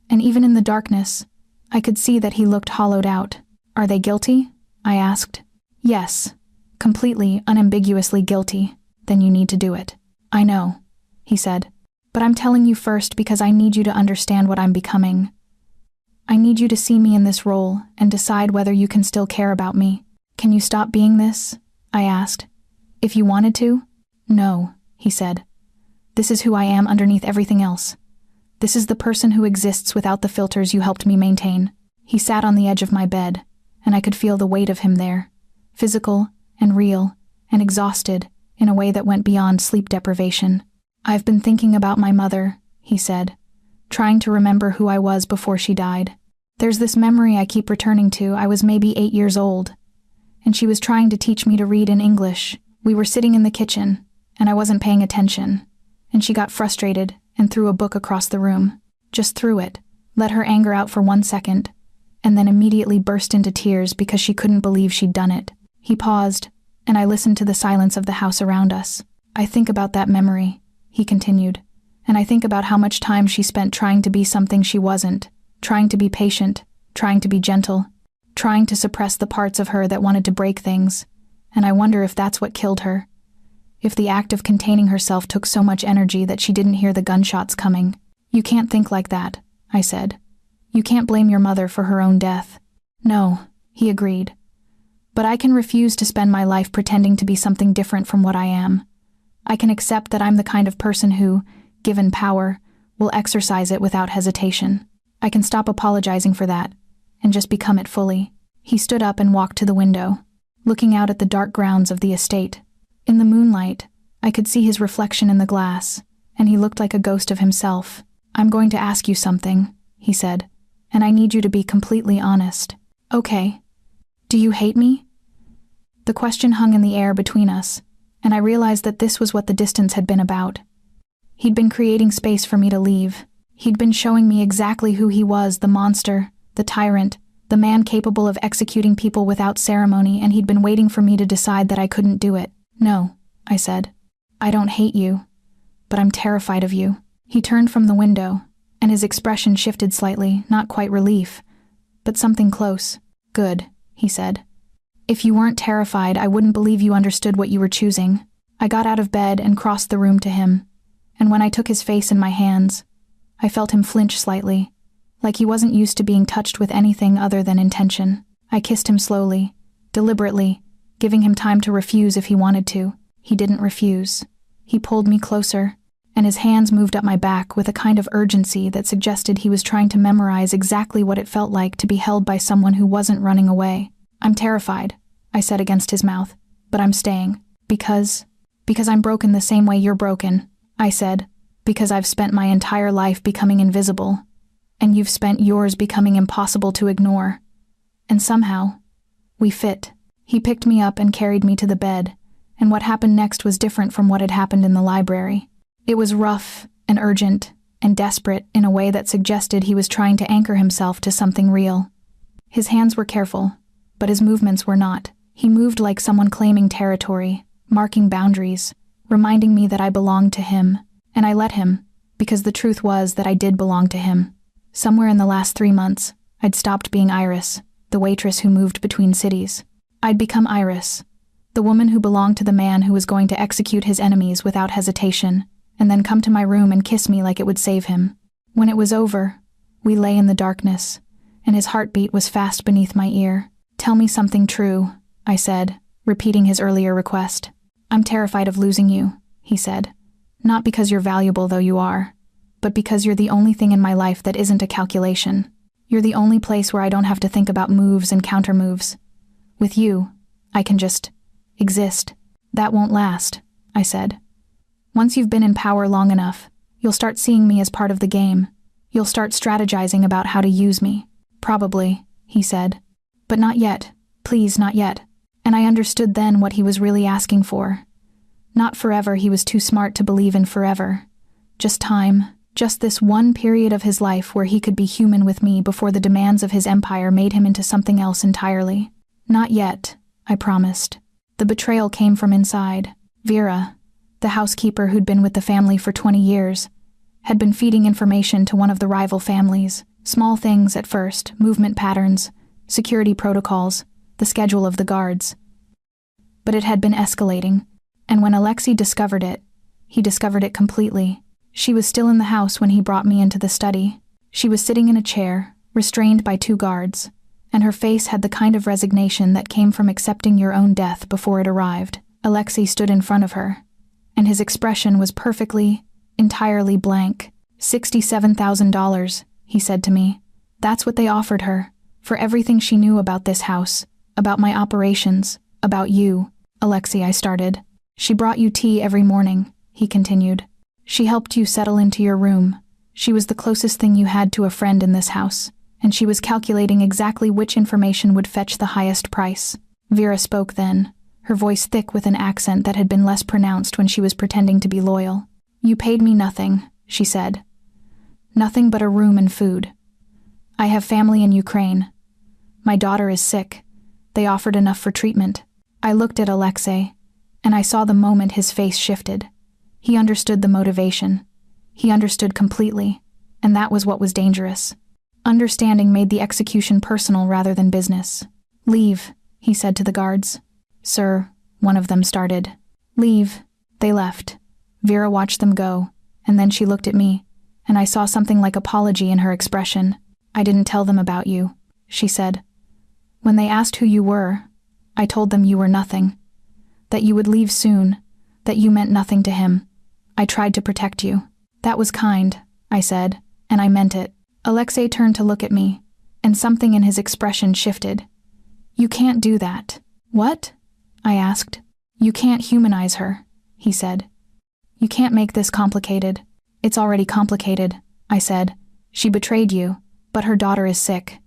and even in the darkness, I could see that he looked hollowed out. Are they guilty? I asked. Yes. Completely, unambiguously guilty. Then you need to do it. I know, he said. But I'm telling you first because I need you to understand what I'm becoming. I need you to see me in this role and decide whether you can still care about me. Can you stop being this? I asked. If you wanted to? No, he said. This is who I am underneath everything else. This is the person who exists without the filters you helped me maintain. He sat on the edge of my bed, and I could feel the weight of him there, physical and real and exhausted in a way that went beyond sleep deprivation. I've been thinking about my mother, he said, trying to remember who I was before she died. There's this memory I keep returning to. I was maybe 8 years old, and she was trying to teach me to read in English. We were sitting in the kitchen, and I wasn't paying attention, and she got frustrated and threw a book across the room. Just threw it, let her anger out for 1 second, and then immediately burst into tears because she couldn't believe she'd done it. He paused, and I listened to the silence of the house around us. I think about that memory, he continued, and I think about how much time she spent trying to be something she wasn't, trying to be patient, trying to be gentle, trying to suppress the parts of her that wanted to break things, and I wonder if that's what killed her. If the act of containing herself took so much energy that she didn't hear the gunshots coming. You can't think like that, I said. You can't blame your mother for her own death. No, he agreed. But I can refuse to spend my life pretending to be something different from what I am. I can accept that I'm the kind of person who, given power, will exercise it without hesitation. I can stop apologizing for that, and just become it fully. He stood up and walked to the window, looking out at the dark grounds of the estate. In the moonlight, I could see his reflection in the glass, and he looked like a ghost of himself. I'm going to ask you something, he said, and I need you to be completely honest. Okay. Do you hate me? The question hung in the air between us, and I realized that this was what the distance had been about. He'd been creating space for me to leave. He'd been showing me exactly who he was, the monster, the tyrant, the man capable of executing people without ceremony, and he'd been waiting for me to decide that I couldn't do it. No, I said. I don't hate you, but I'm terrified of you. He turned from the window, and his expression shifted slightly, not quite relief, but something close. Good, he said. If you weren't terrified, I wouldn't believe you understood what you were choosing. I got out of bed and crossed the room to him, and when I took his face in my hands, I felt him flinch slightly, like he wasn't used to being touched with anything other than intention. I kissed him slowly, deliberately, giving him time to refuse if he wanted to. He didn't refuse. He pulled me closer, and his hands moved up my back with a kind of urgency that suggested he was trying to memorize exactly what it felt like to be held by someone who wasn't running away. I'm terrified, I said against his mouth, but I'm staying. Because I'm broken the same way you're broken, I said, because I've spent my entire life becoming invisible, and you've spent yours becoming impossible to ignore. And somehow, we fit. He picked me up and carried me to the bed, and what happened next was different from what had happened in the library. It was rough and urgent and desperate in a way that suggested he was trying to anchor himself to something real. His hands were careful, but his movements were not. He moved like someone claiming territory, marking boundaries, reminding me that I belonged to him, and I let him, because the truth was that I did belong to him. Somewhere in the last 3 months, I'd stopped being Iris, the waitress who moved between cities. I'd become Iris, the woman who belonged to the man who was going to execute his enemies without hesitation, and then come to my room and kiss me like it would save him. When it was over, we lay in the darkness, and his heartbeat was fast beneath my ear. Tell me something true, I said, repeating his earlier request. I'm terrified of losing you, he said. Not because you're valuable, though you are, but because you're the only thing in my life that isn't a calculation. You're the only place where I don't have to think about moves and counter-moves. With you, I can just exist. That won't last, I said. Once you've been in power long enough, you'll start seeing me as part of the game. You'll start strategizing about how to use me. Probably, he said. But not yet. Please, not yet. And I understood then what he was really asking for. Not forever, he was too smart to believe in forever. Just time, just this one period of his life where he could be human with me before the demands of his empire made him into something else entirely. Not yet, I promised. The betrayal came from inside. Vera, the housekeeper who'd been with the family for 20 years, had been feeding information to one of the rival families. Small things at first, movement patterns, security protocols, the schedule of the guards. But it had been escalating, and when Alexei discovered it, he discovered it completely. She was still in the house when he brought me into the study. She was sitting in a chair, restrained by 2 guards, and her face had the kind of resignation that came from accepting your own death before it arrived. Alexei stood in front of her, and his expression was perfectly, entirely blank. $67,000, he said to me. That's what they offered her, for everything she knew about this house, about my operations, about you. Alexei, I started. She brought you tea every morning, he continued. She helped you settle into your room. She was the closest thing you had to a friend in this house, and she was calculating exactly which information would fetch the highest price. Vera spoke then, her voice thick with an accent that had been less pronounced when she was pretending to be loyal. You paid me nothing, she said. Nothing but a room and food. I have family in Ukraine. My daughter is sick. They offered enough for treatment. I looked at Alexei, and I saw the moment his face shifted. He understood the motivation. He understood completely, and that was what was dangerous. Understanding made the execution personal rather than business. Leave, he said to the guards. Sir, one of them started. Leave. They left. Vera watched them go, and then she looked at me, and I saw something like apology in her expression. I didn't tell them about you, she said. When they asked who you were, I told them you were nothing. That you would leave soon, that you meant nothing to him. I tried to protect you. That was kind, I said, and I meant it. Alexei turned to look at me, and something in his expression shifted. You can't do that. What? I asked. You can't humanize her, he said. You can't make this complicated. It's already complicated, I said. She betrayed you, but her daughter is sick.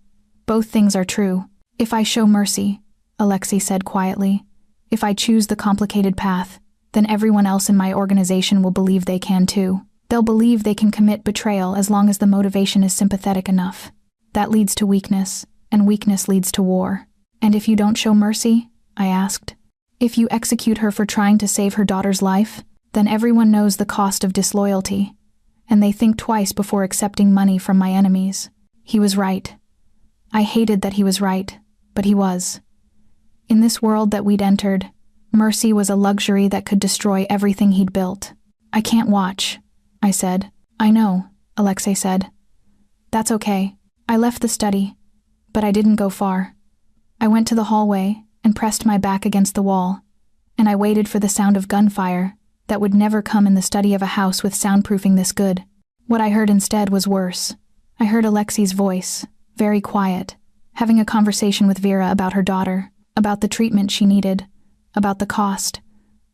Both things are true. If I show mercy, Alexei said quietly, if I choose the complicated path, then everyone else in my organization will believe they can too. They'll believe they can commit betrayal as long as the motivation is sympathetic enough. That leads to weakness, and weakness leads to war. And if you don't show mercy, I asked, if you execute her for trying to save her daughter's life, then everyone knows the cost of disloyalty, and they think twice before accepting money from my enemies. He was right. I hated that he was right, but he was. In this world that we'd entered, mercy was a luxury that could destroy everything he'd built. I can't watch, I said. I know, Alexei said. That's okay. I left the study, but I didn't go far. I went to the hallway and pressed my back against the wall, and I waited for the sound of gunfire that would never come in the study of a house with soundproofing this good. What I heard instead was worse. I heard Alexei's voice, very quiet, having a conversation with Vera about her daughter, about the treatment she needed, about the cost,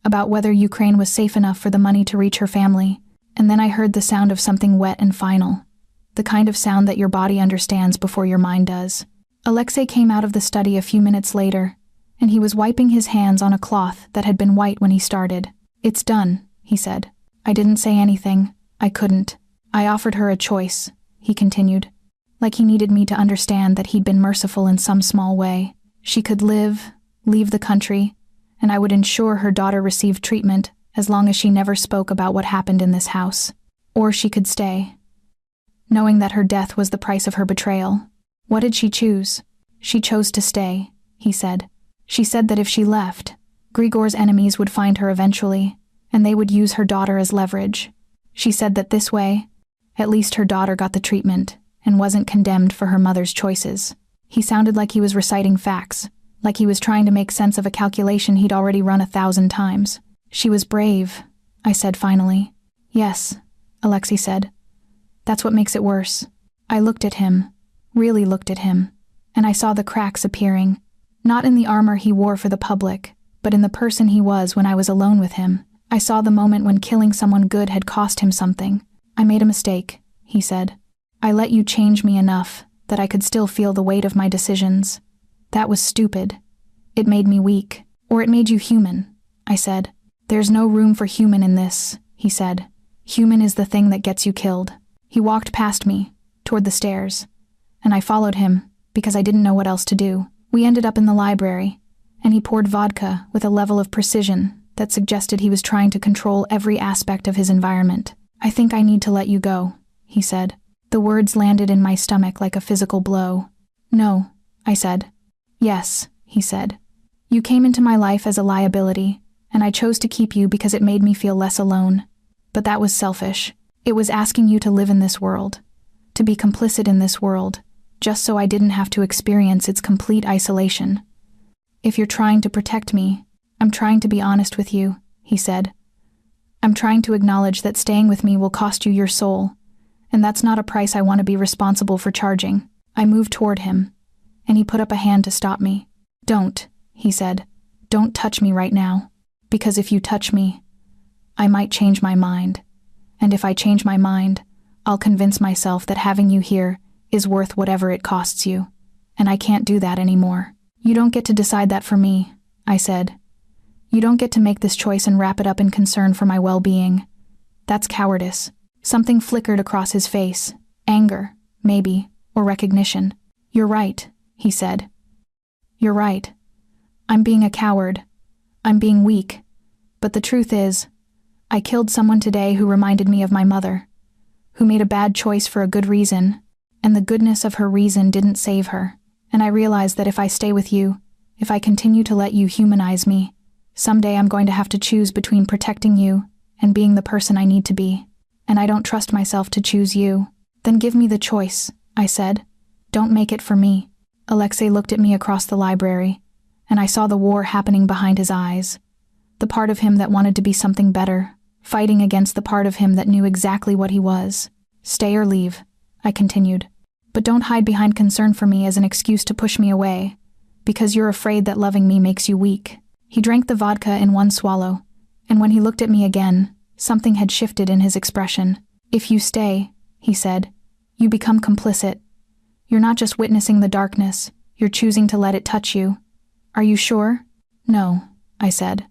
about whether Ukraine was safe enough for the money to reach her family. And then I heard the sound of something wet and final, the kind of sound that your body understands before your mind does. Alexei came out of the study a few minutes later, and he was wiping his hands on a cloth that had been white when he started. It's done, he said. I didn't say anything. I couldn't. I offered her a choice, he continued, like he needed me to understand that he'd been merciful in some small way. She could live, leave the country, and I would ensure her daughter received treatment as long as she never spoke about what happened in this house. Or she could stay, knowing that her death was the price of her betrayal. What did she choose? She chose to stay, he said. She said that if she left, Grigor's enemies would find her eventually, and they would use her daughter as leverage. She said that this way, at least her daughter got the treatment and wasn't condemned for her mother's choices. He sounded like he was reciting facts, like he was trying to make sense of a calculation he'd already run 1,000 times. She was brave, I said finally. Yes, Alexei said. That's what makes it worse. I looked at him, really looked at him, and I saw the cracks appearing, not in the armor he wore for the public, but in the person he was when I was alone with him. I saw the moment when killing someone good had cost him something. I made a mistake, he said. I let you change me enough that I could still feel the weight of my decisions. That was stupid. It made me weak. Or it made you human, I said. There's no room for human in this, he said. Human is the thing that gets you killed. He walked past me, toward the stairs, and I followed him because I didn't know what else to do. We ended up in the library, and he poured vodka with a level of precision that suggested he was trying to control every aspect of his environment. I think I need to let you go, he said. The words landed in my stomach like a physical blow. No, I said. Yes, he said. You came into my life as a liability, and I chose to keep you because it made me feel less alone. But that was selfish. It was asking you to live in this world, to be complicit in this world, just so I didn't have to experience its complete isolation. If you're trying to protect me, I'm trying to be honest with you, he said. I'm trying to acknowledge that staying with me will cost you your soul, and that's not a price I want to be responsible for charging. I moved toward him, and he put up a hand to stop me. Don't, he said. Don't touch me right now, because if you touch me, I might change my mind. And if I change my mind, I'll convince myself that having you here is worth whatever it costs you, and I can't do that anymore. You don't get to decide that for me, I said. You don't get to make this choice and wrap it up in concern for my well-being. That's cowardice. Something flickered across his face. Anger, maybe, or recognition. You're right, he said. You're right. I'm being a coward. I'm being weak. But the truth is, I killed someone today who reminded me of my mother, who made a bad choice for a good reason, and the goodness of her reason didn't save her. And I realized that if I stay with you, if I continue to let you humanize me, someday I'm going to have to choose between protecting you and being the person I need to be. And I don't trust myself to choose you. Then give me the choice, I said. Don't make it for me. Alexei looked at me across the library, and I saw the war happening behind his eyes. The part of him that wanted to be something better, fighting against the part of him that knew exactly what he was. Stay or leave, I continued. But don't hide behind concern for me as an excuse to push me away, because you're afraid that loving me makes you weak. He drank the vodka in one swallow, and when he looked at me again, something had shifted in his expression. If you stay, he said, you become complicit. You're not just witnessing the darkness, you're choosing to let it touch you. Are you sure? No, I said.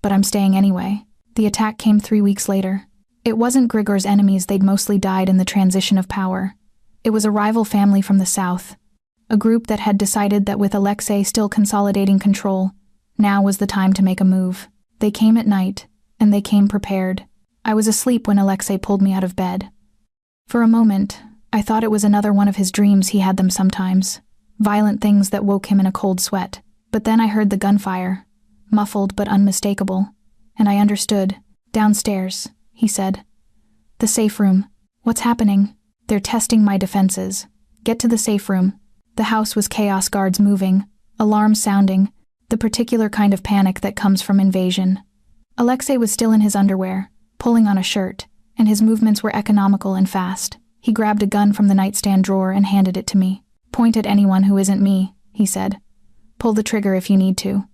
But I'm staying anyway. The attack came 3 weeks later. It wasn't Grigor's enemies, they'd mostly died in the transition of power. It was a rival family from the south, a group that had decided that with Alexei still consolidating control, now was the time to make a move. They came at night, and they came prepared. I was asleep when Alexei pulled me out of bed. For a moment, I thought it was another one of his dreams. He had them sometimes, violent things that woke him in a cold sweat. But then I heard the gunfire, muffled but unmistakable, and I understood. Downstairs, he said. The safe room. What's happening? They're testing my defenses. Get to the safe room. The house was chaos, guards moving, alarms sounding, the particular kind of panic that comes from invasion. Alexei was still in his underwear, pulling on a shirt, and his movements were economical and fast. He grabbed a gun from the nightstand drawer and handed it to me. Point at anyone who isn't me, he said. Pull the trigger if you need to.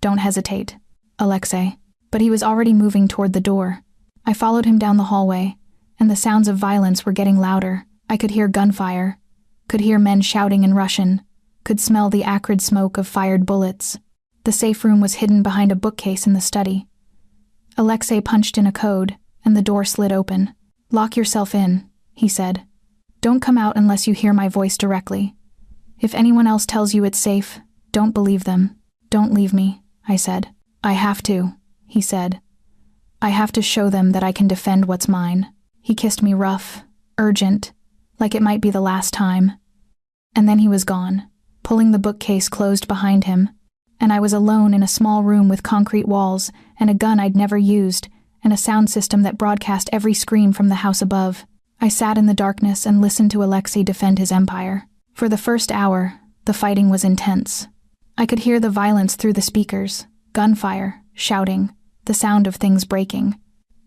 Don't hesitate, Alexei. But he was already moving toward the door. I followed him down the hallway, and the sounds of violence were getting louder. I could hear gunfire, could hear men shouting in Russian, could smell the acrid smoke of fired bullets. The safe room was hidden behind a bookcase in the study. Alexei punched in a code, and the door slid open. Lock yourself in, he said. Don't come out unless you hear my voice directly. If anyone else tells you it's safe, don't believe them. Don't leave me, I said. I have to, he said. I have to show them that I can defend what's mine. He kissed me rough, urgent, like it might be the last time. And then he was gone, pulling the bookcase closed behind him, and I was alone in a small room with concrete walls and a gun I'd never used and a sound system that broadcast every scream from the house above. I sat in the darkness and listened to Alexei defend his empire. For the first hour, the fighting was intense. I could hear the violence through the speakers, gunfire, shouting, the sound of things breaking.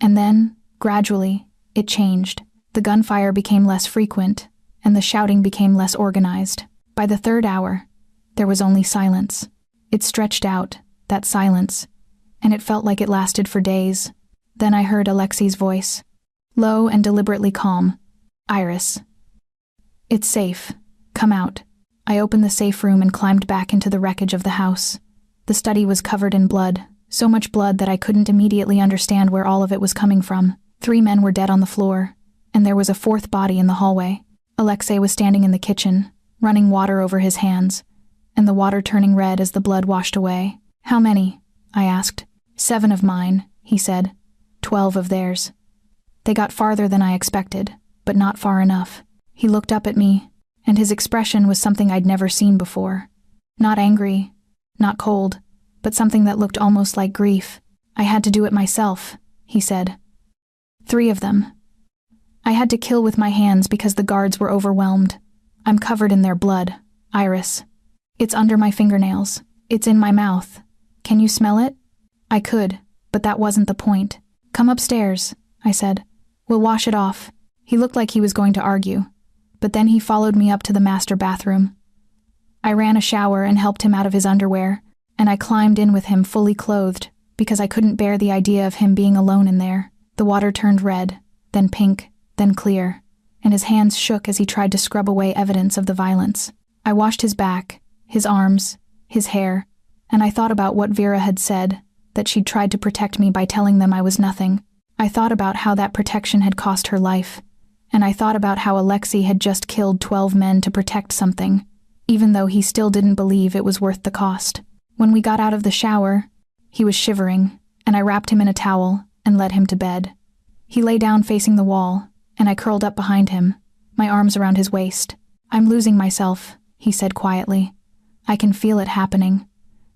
And then, gradually, it changed. The gunfire became less frequent, and the shouting became less organized. By the third hour, there was only silence. It stretched out, that silence, and it felt like it lasted for days. Then I heard Alexei's voice, low and deliberately calm. Iris. It's safe. Come out. I opened the safe room and climbed back into the wreckage of the house. The study was covered in blood, so much blood that I couldn't immediately understand where all of it was coming from. 3 men were dead on the floor, and there was a 4th body in the hallway. Alexei was standing in the kitchen, running water over his hands, and the water turning red as the blood washed away. How many? I asked. 7 of mine, he said. 12 of theirs. They got farther than I expected, but not far enough. He looked up at me, and his expression was something I'd never seen before. Not angry, Not cold, but something that looked almost like grief. I had to do it myself, he said. 3 of them. I had to kill with my hands because the guards were overwhelmed. I'm covered in their blood, Iris. It's under my fingernails. It's in my mouth. Can you smell it? I could, but that wasn't the point. Come upstairs, I said. We'll wash it off. He looked like he was going to argue, but then he followed me up to the master bathroom. I ran a shower and helped him out of his underwear, and I climbed in with him fully clothed because I couldn't bear the idea of him being alone in there. The water turned red, then pink, then clear, and his hands shook as he tried to scrub away evidence of the violence. I washed his back, his arms, his hair, and I thought about what Vera had said, that she'd tried to protect me by telling them I was nothing. I thought about how that protection had cost her life, and I thought about how Alexei had just killed 12 men to protect something, even though he still didn't believe it was worth the cost. When we got out of the shower, he was shivering, and I wrapped him in a towel and led him to bed. He lay down facing the wall, and I curled up behind him, my arms around his waist. I'm losing myself, he said quietly. I can feel it happening.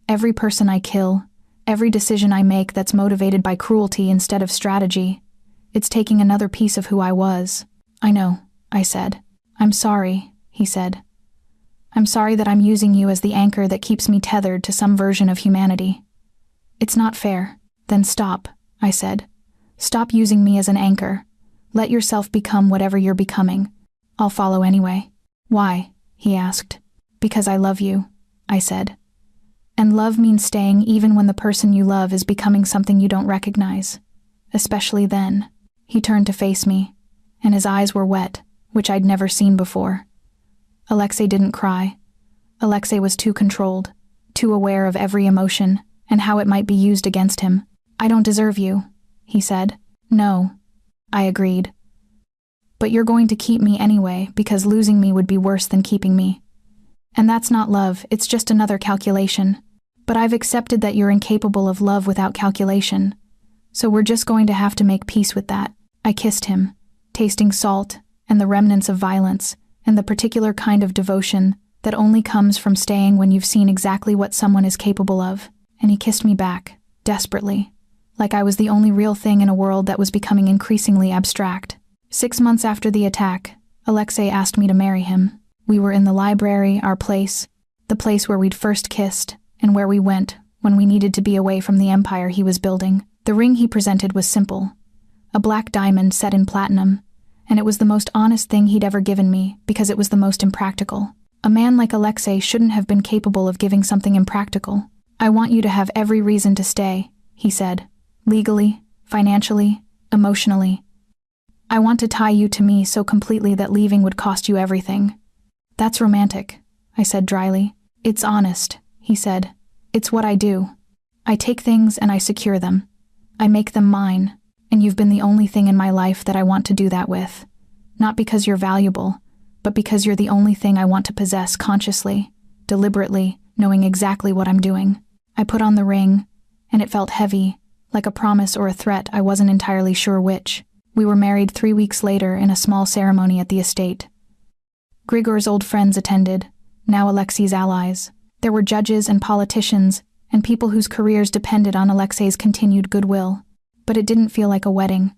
Every person I kill, every decision I make that's motivated by cruelty instead of strategy, it's taking another piece of who I was. I know, I said. I'm sorry, he said. I'm sorry that I'm using you as the anchor that keeps me tethered to some version of humanity. It's not fair. Then stop, I said. Stop using me as an anchor. Let yourself become whatever you're becoming. I'll follow anyway. Why? He asked. Because I love you, I said. And love means staying even when the person you love is becoming something you don't recognize. Especially then. He turned to face me, and his eyes were wet, which I'd never seen before. Alexei didn't cry. Alexei was too controlled, too aware of every emotion and how it might be used against him. I don't deserve you, he said. No, I agreed. But you're going to keep me anyway because losing me would be worse than keeping me. And that's not love, it's just another calculation. But I've accepted that you're incapable of love without calculation. So we're just going to have to make peace with that. I kissed him, tasting salt and the remnants of violence and the particular kind of devotion that only comes from staying when you've seen exactly what someone is capable of. And he kissed me back, desperately, like I was the only real thing in a world that was becoming increasingly abstract. 6 months after the attack, Alexei asked me to marry him. We were in the library, our place, the place where we'd first kissed, and where we went when we needed to be away from the empire he was building. The ring he presented was simple, a black diamond set in platinum, and it was the most honest thing he'd ever given me because it was the most impractical. A man like Alexei shouldn't have been capable of giving something impractical. I want you to have every reason to stay, he said, legally, financially, emotionally. I want to tie you to me so completely that leaving would cost you everything. That's romantic, I said dryly. It's honest, he said. It's what I do. I take things and I secure them. I make them mine, and you've been the only thing in my life that I want to do that with. Not because you're valuable, but because you're the only thing I want to possess consciously, deliberately, knowing exactly what I'm doing. I put on the ring, and it felt heavy, like a promise or a threat, I wasn't entirely sure which. We were married 3 weeks later in a small ceremony at the estate. Grigor's old friends attended, now Alexei's allies. There were judges and politicians, and people whose careers depended on Alexei's continued goodwill. But it didn't feel like a wedding.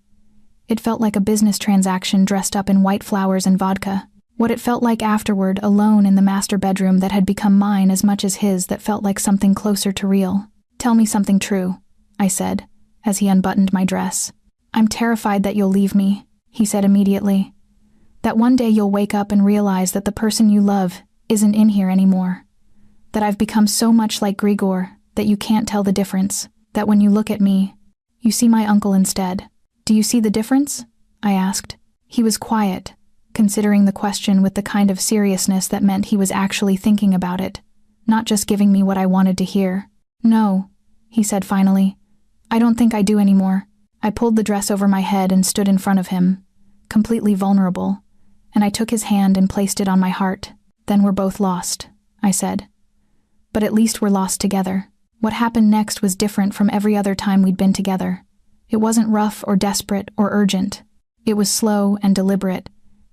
It felt like a business transaction dressed up in white flowers and vodka. What it felt like afterward, alone in the master bedroom that had become mine as much as his, that felt like something closer to real. Tell me something true, I said, as he unbuttoned my dress. I'm terrified that you'll leave me, he said immediately. That one day you'll wake up and realize that the person you love isn't in here anymore. That I've become so much like Grigor that you can't tell the difference. That when you look at me, you see my uncle instead. Do you see the difference? I asked. He was quiet, considering the question with the kind of seriousness that meant he was actually thinking about it, not just giving me what I wanted to hear. No, he said finally. I don't think I do anymore. I pulled the dress over my head and stood in front of him, completely vulnerable, and I took his hand and placed it on my heart. Then we're both lost, I said. But at least we're lost together. What happened next was different from every other time we'd been together. It wasn't rough or desperate or urgent. It was slow and deliberate,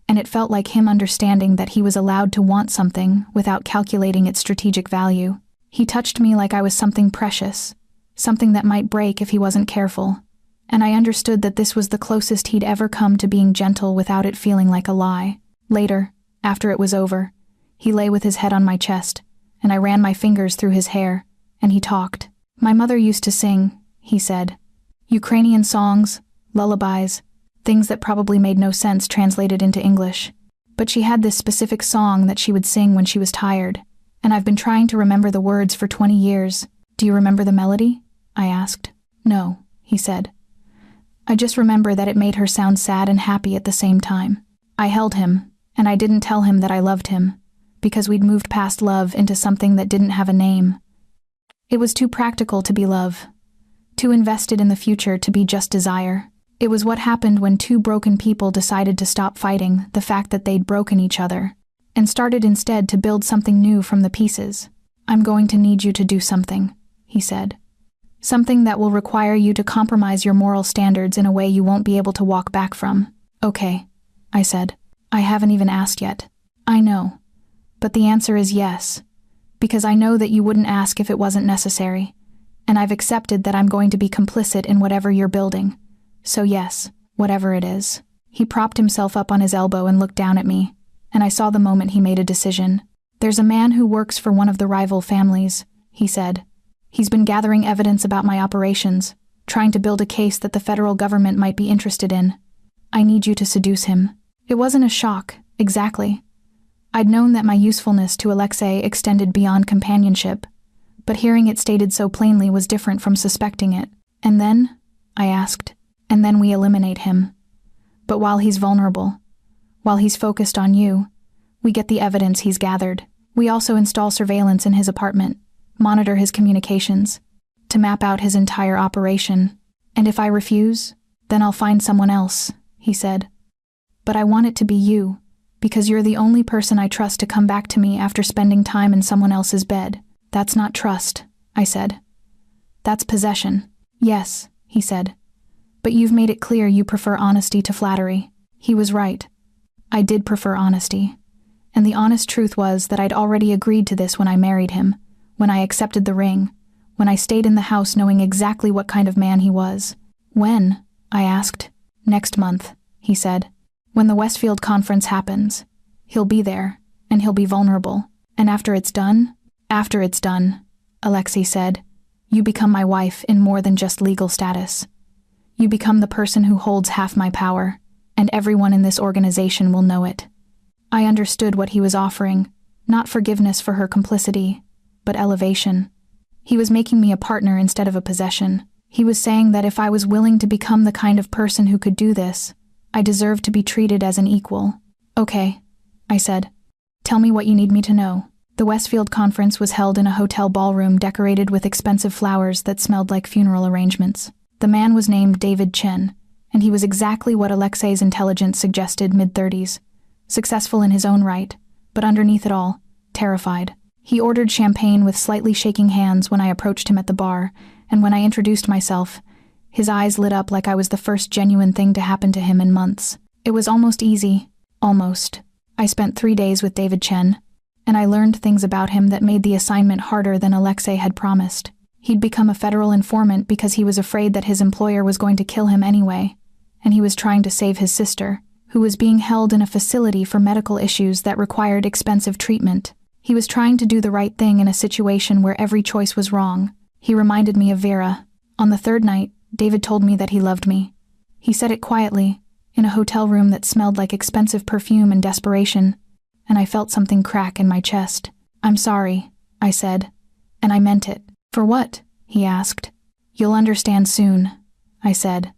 and it felt like him understanding that he was allowed to want something without calculating its strategic value. He touched me like I was something precious, something that might break if he wasn't careful, and I understood that this was the closest he'd ever come to being gentle without it feeling like a lie. Later, after it was over, he lay with his head on my chest, and I ran my fingers through his hair, and he talked. My mother used to sing, he said. Ukrainian songs, lullabies, things that probably made no sense translated into English. But she had this specific song that she would sing when she was tired, and I've been trying to remember the words for 20 years. Do you remember the melody? I asked. No, he said. I just remember that it made her sound sad and happy at the same time. I held him, and I didn't tell him that I loved him, because we'd moved past love into something that didn't have a name. It was too practical to be love, too invested in the future to be just desire. It was what happened when two broken people decided to stop fighting the fact that they'd broken each other, and started instead to build something new from the pieces. I'm going to need you to do something, he said. Something that will require you to compromise your moral standards in a way you won't be able to walk back from. Okay, I said. I haven't even asked yet. I know. But the answer is yes, because I know that you wouldn't ask if it wasn't necessary, and I've accepted that I'm going to be complicit in whatever you're building. So yes, whatever it is. He propped himself up on his elbow and looked down at me, and I saw the moment he made a decision. There's a man who works for one of the rival families, he said. He's been gathering evidence about my operations, trying to build a case that the federal government might be interested in. I need you to seduce him. It wasn't a shock, exactly. I'd known that my usefulness to Alexei extended beyond companionship, but hearing it stated so plainly was different from suspecting it. And then? I asked. And then we eliminate him. But while he's vulnerable, while he's focused on you, we get the evidence he's gathered. We also install surveillance in his apartment, monitor his communications, to map out his entire operation. And if I refuse, then I'll find someone else, he said. But I want it to be you, because you're the only person I trust to come back to me after spending time in someone else's bed. That's not trust, I said. That's possession. Yes, he said. But you've made it clear you prefer honesty to flattery. He was right. I did prefer honesty. And the honest truth was that I'd already agreed to this when I married him, when I accepted the ring, when I stayed in the house knowing exactly what kind of man he was. When? I asked. Next month, he said. When the Westfield conference happens. He'll be there, and he'll be vulnerable. And after it's done, Alexei said, you become my wife in more than just legal status. You become the person who holds half my power, and everyone in this organization will know it. I understood what he was offering, not forgiveness for her complicity, but elevation. He was making me a partner instead of a possession. He was saying that if I was willing to become the kind of person who could do this, I deserved to be treated as an equal. Okay, I said. Tell me what you need me to know. The Westfield conference was held in a hotel ballroom decorated with expensive flowers that smelled like funeral arrangements. The man was named David Chen, and he was exactly what Alexei's intelligence suggested, mid-30s. Successful in his own right, but underneath it all, terrified. He ordered champagne with slightly shaking hands when I approached him at the bar, and when I introduced myself, his eyes lit up like I was the first genuine thing to happen to him in months. It was almost easy. Almost. I spent 3 days with David Chen, and I learned things about him that made the assignment harder than Alexei had promised. He'd become a federal informant because he was afraid that his employer was going to kill him anyway, and he was trying to save his sister, who was being held in a facility for medical issues that required expensive treatment. He was trying to do the right thing in a situation where every choice was wrong. He reminded me of Vera. On the third night, David told me that he loved me. He said it quietly, in a hotel room that smelled like expensive perfume and desperation, and I felt something crack in my chest. I'm sorry, I said, and I meant it. For what? He asked. You'll understand soon, I said.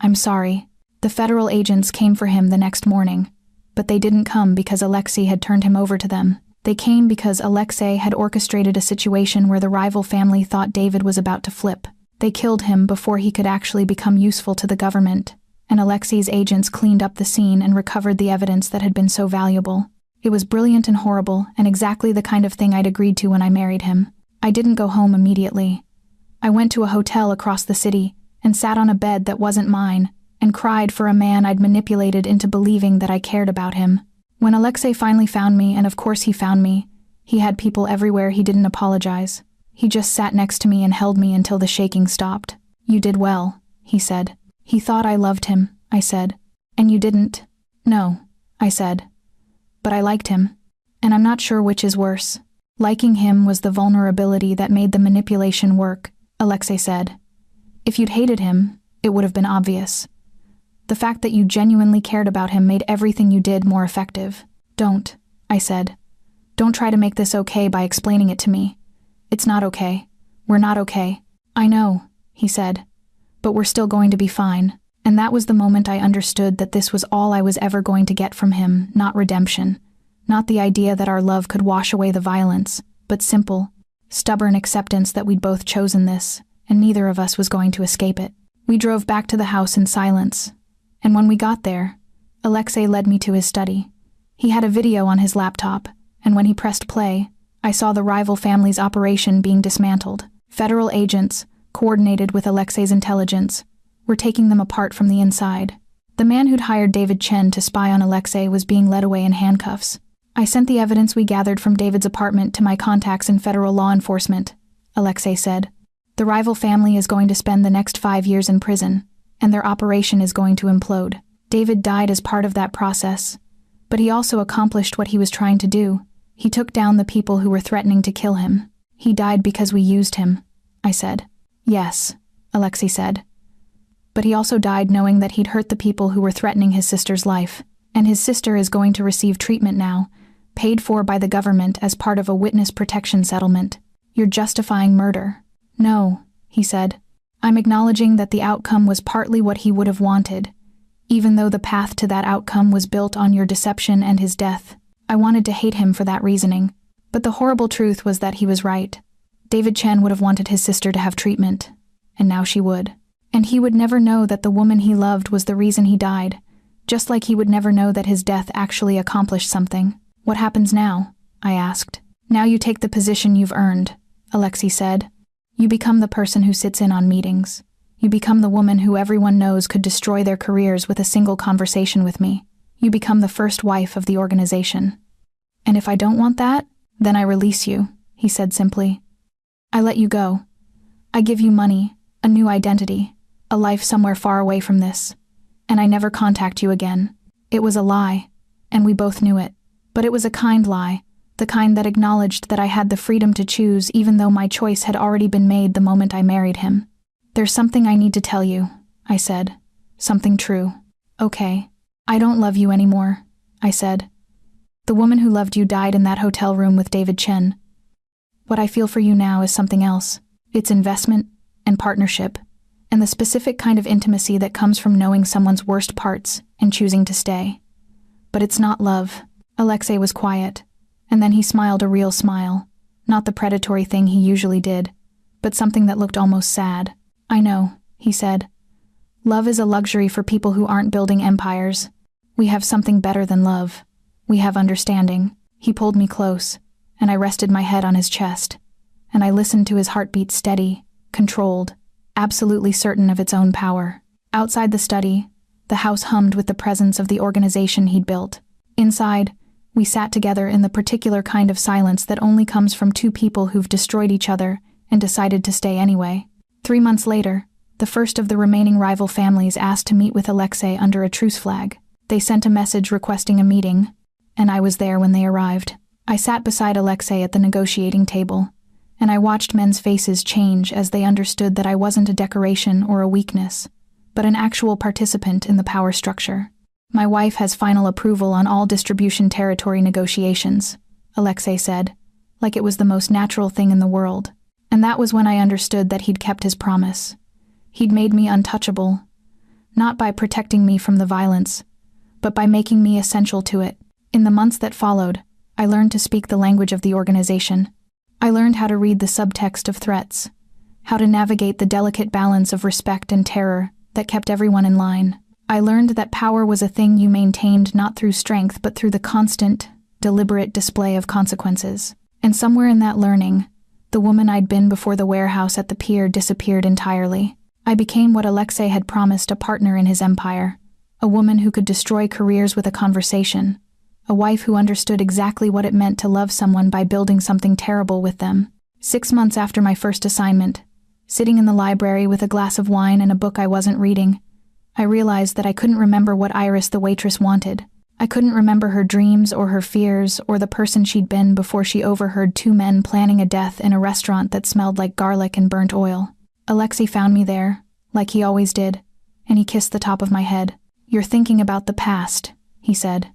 I'm sorry. The federal agents came for him the next morning, but they didn't come because Alexei had turned him over to them. They came because Alexei had orchestrated a situation where the rival family thought David was about to flip. They killed him before he could actually become useful to the government, and Alexei's agents cleaned up the scene and recovered the evidence that had been so valuable. It was brilliant and horrible, and exactly the kind of thing I'd agreed to when I married him. I didn't go home immediately. I went to a hotel across the city and sat on a bed that wasn't mine and cried for a man I'd manipulated into believing that I cared about him. When Alexei finally found me, and of course he found me, he had people everywhere he didn't apologize. He just sat next to me and held me until the shaking stopped. "You did well," he said. "He thought I loved him," I said. "And you didn't?" "No," I said. "But I liked him. And I'm not sure which is worse." "Liking him was the vulnerability that made the manipulation work," Alexei said. "If you'd hated him, it would have been obvious. The fact that you genuinely cared about him made everything you did more effective." "Don't," I said. "Don't try to make this okay by explaining it to me. It's not okay. We're not okay." "I know," he said. "But we're still going to be fine." And that was the moment I understood that this was all I was ever going to get from him, not redemption. Not the idea that our love could wash away the violence, but simple, stubborn acceptance that we'd both chosen this, and neither of us was going to escape it. We drove back to the house in silence. And when we got there, Alexei led me to his study. He had a video on his laptop, and when he pressed play, I saw the rival family's operation being dismantled. Federal agents, coordinated with Alexei's intelligence, were taking them apart from the inside. The man who'd hired David Chen to spy on Alexei was being led away in handcuffs. "I sent the evidence we gathered from David's apartment to my contacts in federal law enforcement," Alexei said. "The rival family is going to spend the next 5 years in prison, and their operation is going to implode. David died as part of that process, but he also accomplished what he was trying to do. He took down the people who were threatening to kill him. He died because we used him," I said. "Yes," Alexei said. "But he also died knowing that he'd hurt the people who were threatening his sister's life, and his sister is going to receive treatment now, paid for by the government as part of a witness protection settlement. You're justifying murder." "No," he said. "I'm acknowledging that the outcome was partly what he would have wanted, even though the path to that outcome was built on your deception and his death. I wanted to hate him for that reasoning. But the horrible truth was that he was right. David Chen would have wanted his sister to have treatment, and now she would. And he would never know that the woman he loved was the reason he died, just like he would never know that his death actually accomplished something." "What happens now?" I asked. "Now you take the position you've earned," Alexei said. "You become the person who sits in on meetings. You become the woman who everyone knows could destroy their careers with a single conversation with me. You become the first wife of the organization. And if I don't want that, then I release you," he said simply. "I let you go. I give you money, a new identity, a life somewhere far away from this. And I never contact you again." It was a lie, and we both knew it. But it was a kind lie, the kind that acknowledged that I had the freedom to choose even though my choice had already been made the moment I married him. "There's something I need to tell you," I said. "Something true." "Okay. I don't love you anymore," I said. "The woman who loved you died in that hotel room with David Chen. What I feel for you now is something else. It's investment and partnership, and the specific kind of intimacy that comes from knowing someone's worst parts and choosing to stay. But it's not love." Alexei was quiet, and then he smiled a real smile, not the predatory thing he usually did, but something that looked almost sad. "I know," he said. "Love is a luxury for people who aren't building empires. We have something better than love. We have understanding." He pulled me close, and I rested my head on his chest, and I listened to his heartbeat steady, controlled, absolutely certain of its own power. Outside the study, the house hummed with the presence of the organization he'd built. Inside, we sat together in the particular kind of silence that only comes from two people who've destroyed each other and decided to stay anyway. 3 months later, the first of the remaining rival families asked to meet with Alexei under a truce flag. They sent a message requesting a meeting, and I was there when they arrived. I sat beside Alexei at the negotiating table, and I watched men's faces change as they understood that I wasn't a decoration or a weakness, but an actual participant in the power structure. "My wife has final approval on all distribution territory negotiations," Alexei said, like it was the most natural thing in the world. And that was when I understood that he'd kept his promise. He'd made me untouchable, not by protecting me from the violence, but by making me essential to it. In the months that followed, I learned to speak the language of the organization. I learned how to read the subtext of threats, how to navigate the delicate balance of respect and terror that kept everyone in line. I learned that power was a thing you maintained not through strength but through the constant, deliberate display of consequences. And somewhere in that learning, the woman I'd been before the warehouse at the pier disappeared entirely. I became what Alexei had promised, a partner in his empire, a woman who could destroy careers with a conversation, a wife who understood exactly what it meant to love someone by building something terrible with them. 6 months after my first assignment, sitting in the library with a glass of wine and a book I wasn't reading, I realized that I couldn't remember what Iris the waitress wanted. I couldn't remember her dreams or her fears or the person she'd been before she overheard 2 men planning a death in a restaurant that smelled like garlic and burnt oil. Alexei found me there, like he always did, and he kissed the top of my head. "You're thinking about the past," he said.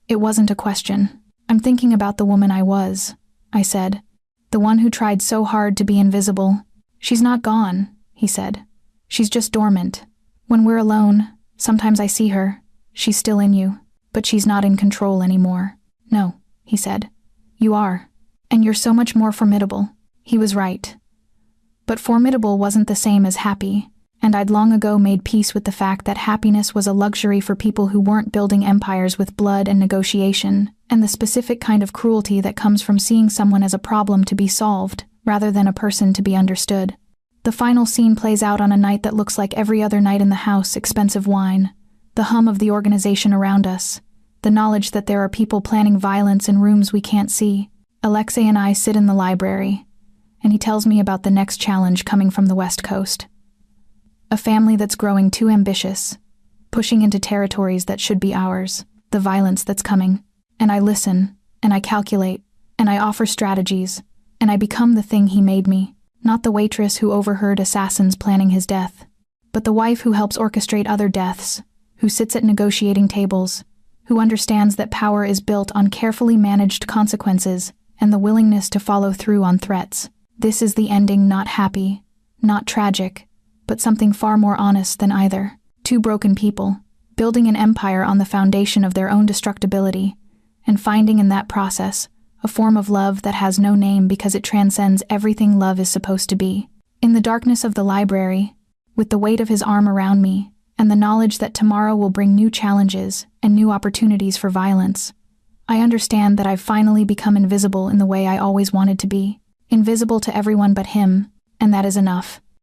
It wasn't a question. "I'm thinking about the woman I was," I said. "The one who tried so hard to be invisible. She's not gone," he said. "She's just dormant. When we're alone, sometimes I see her. She's still in you, but she's not in control anymore." "No," he said. "You are. And you're so much more formidable." He was right. But formidable wasn't the same as happy, and I'd long ago made peace with the fact that happiness was a luxury for people who weren't building empires with blood and negotiation, and the specific kind of cruelty that comes from seeing someone as a problem to be solved, rather than a person to be understood. The final scene plays out on a night that looks like every other night in the house: expensive wine, the hum of the organization around us, the knowledge that there are people planning violence in rooms we can't see. Alexei and I sit in the library, and he tells me about the next challenge coming from the West Coast. A family that's growing too ambitious, pushing into territories that should be ours, the violence that's coming. And I listen, and I calculate, and I offer strategies, and I become the thing he made me. Not the waitress who overheard assassins planning his death, but the wife who helps orchestrate other deaths, who sits at negotiating tables, who understands that power is built on carefully managed consequences and the willingness to follow through on threats. This is the ending, not happy, not tragic, but something far more honest than either. 2 broken people, building an empire on the foundation of their own destructibility, and finding in that process a form of love that has no name because it transcends everything love is supposed to be. In the darkness of the library, with the weight of his arm around me, and the knowledge that tomorrow will bring new challenges and new opportunities for violence, I understand that I've finally become invisible in the way I always wanted to be. Invisible to everyone but him, and that is enough.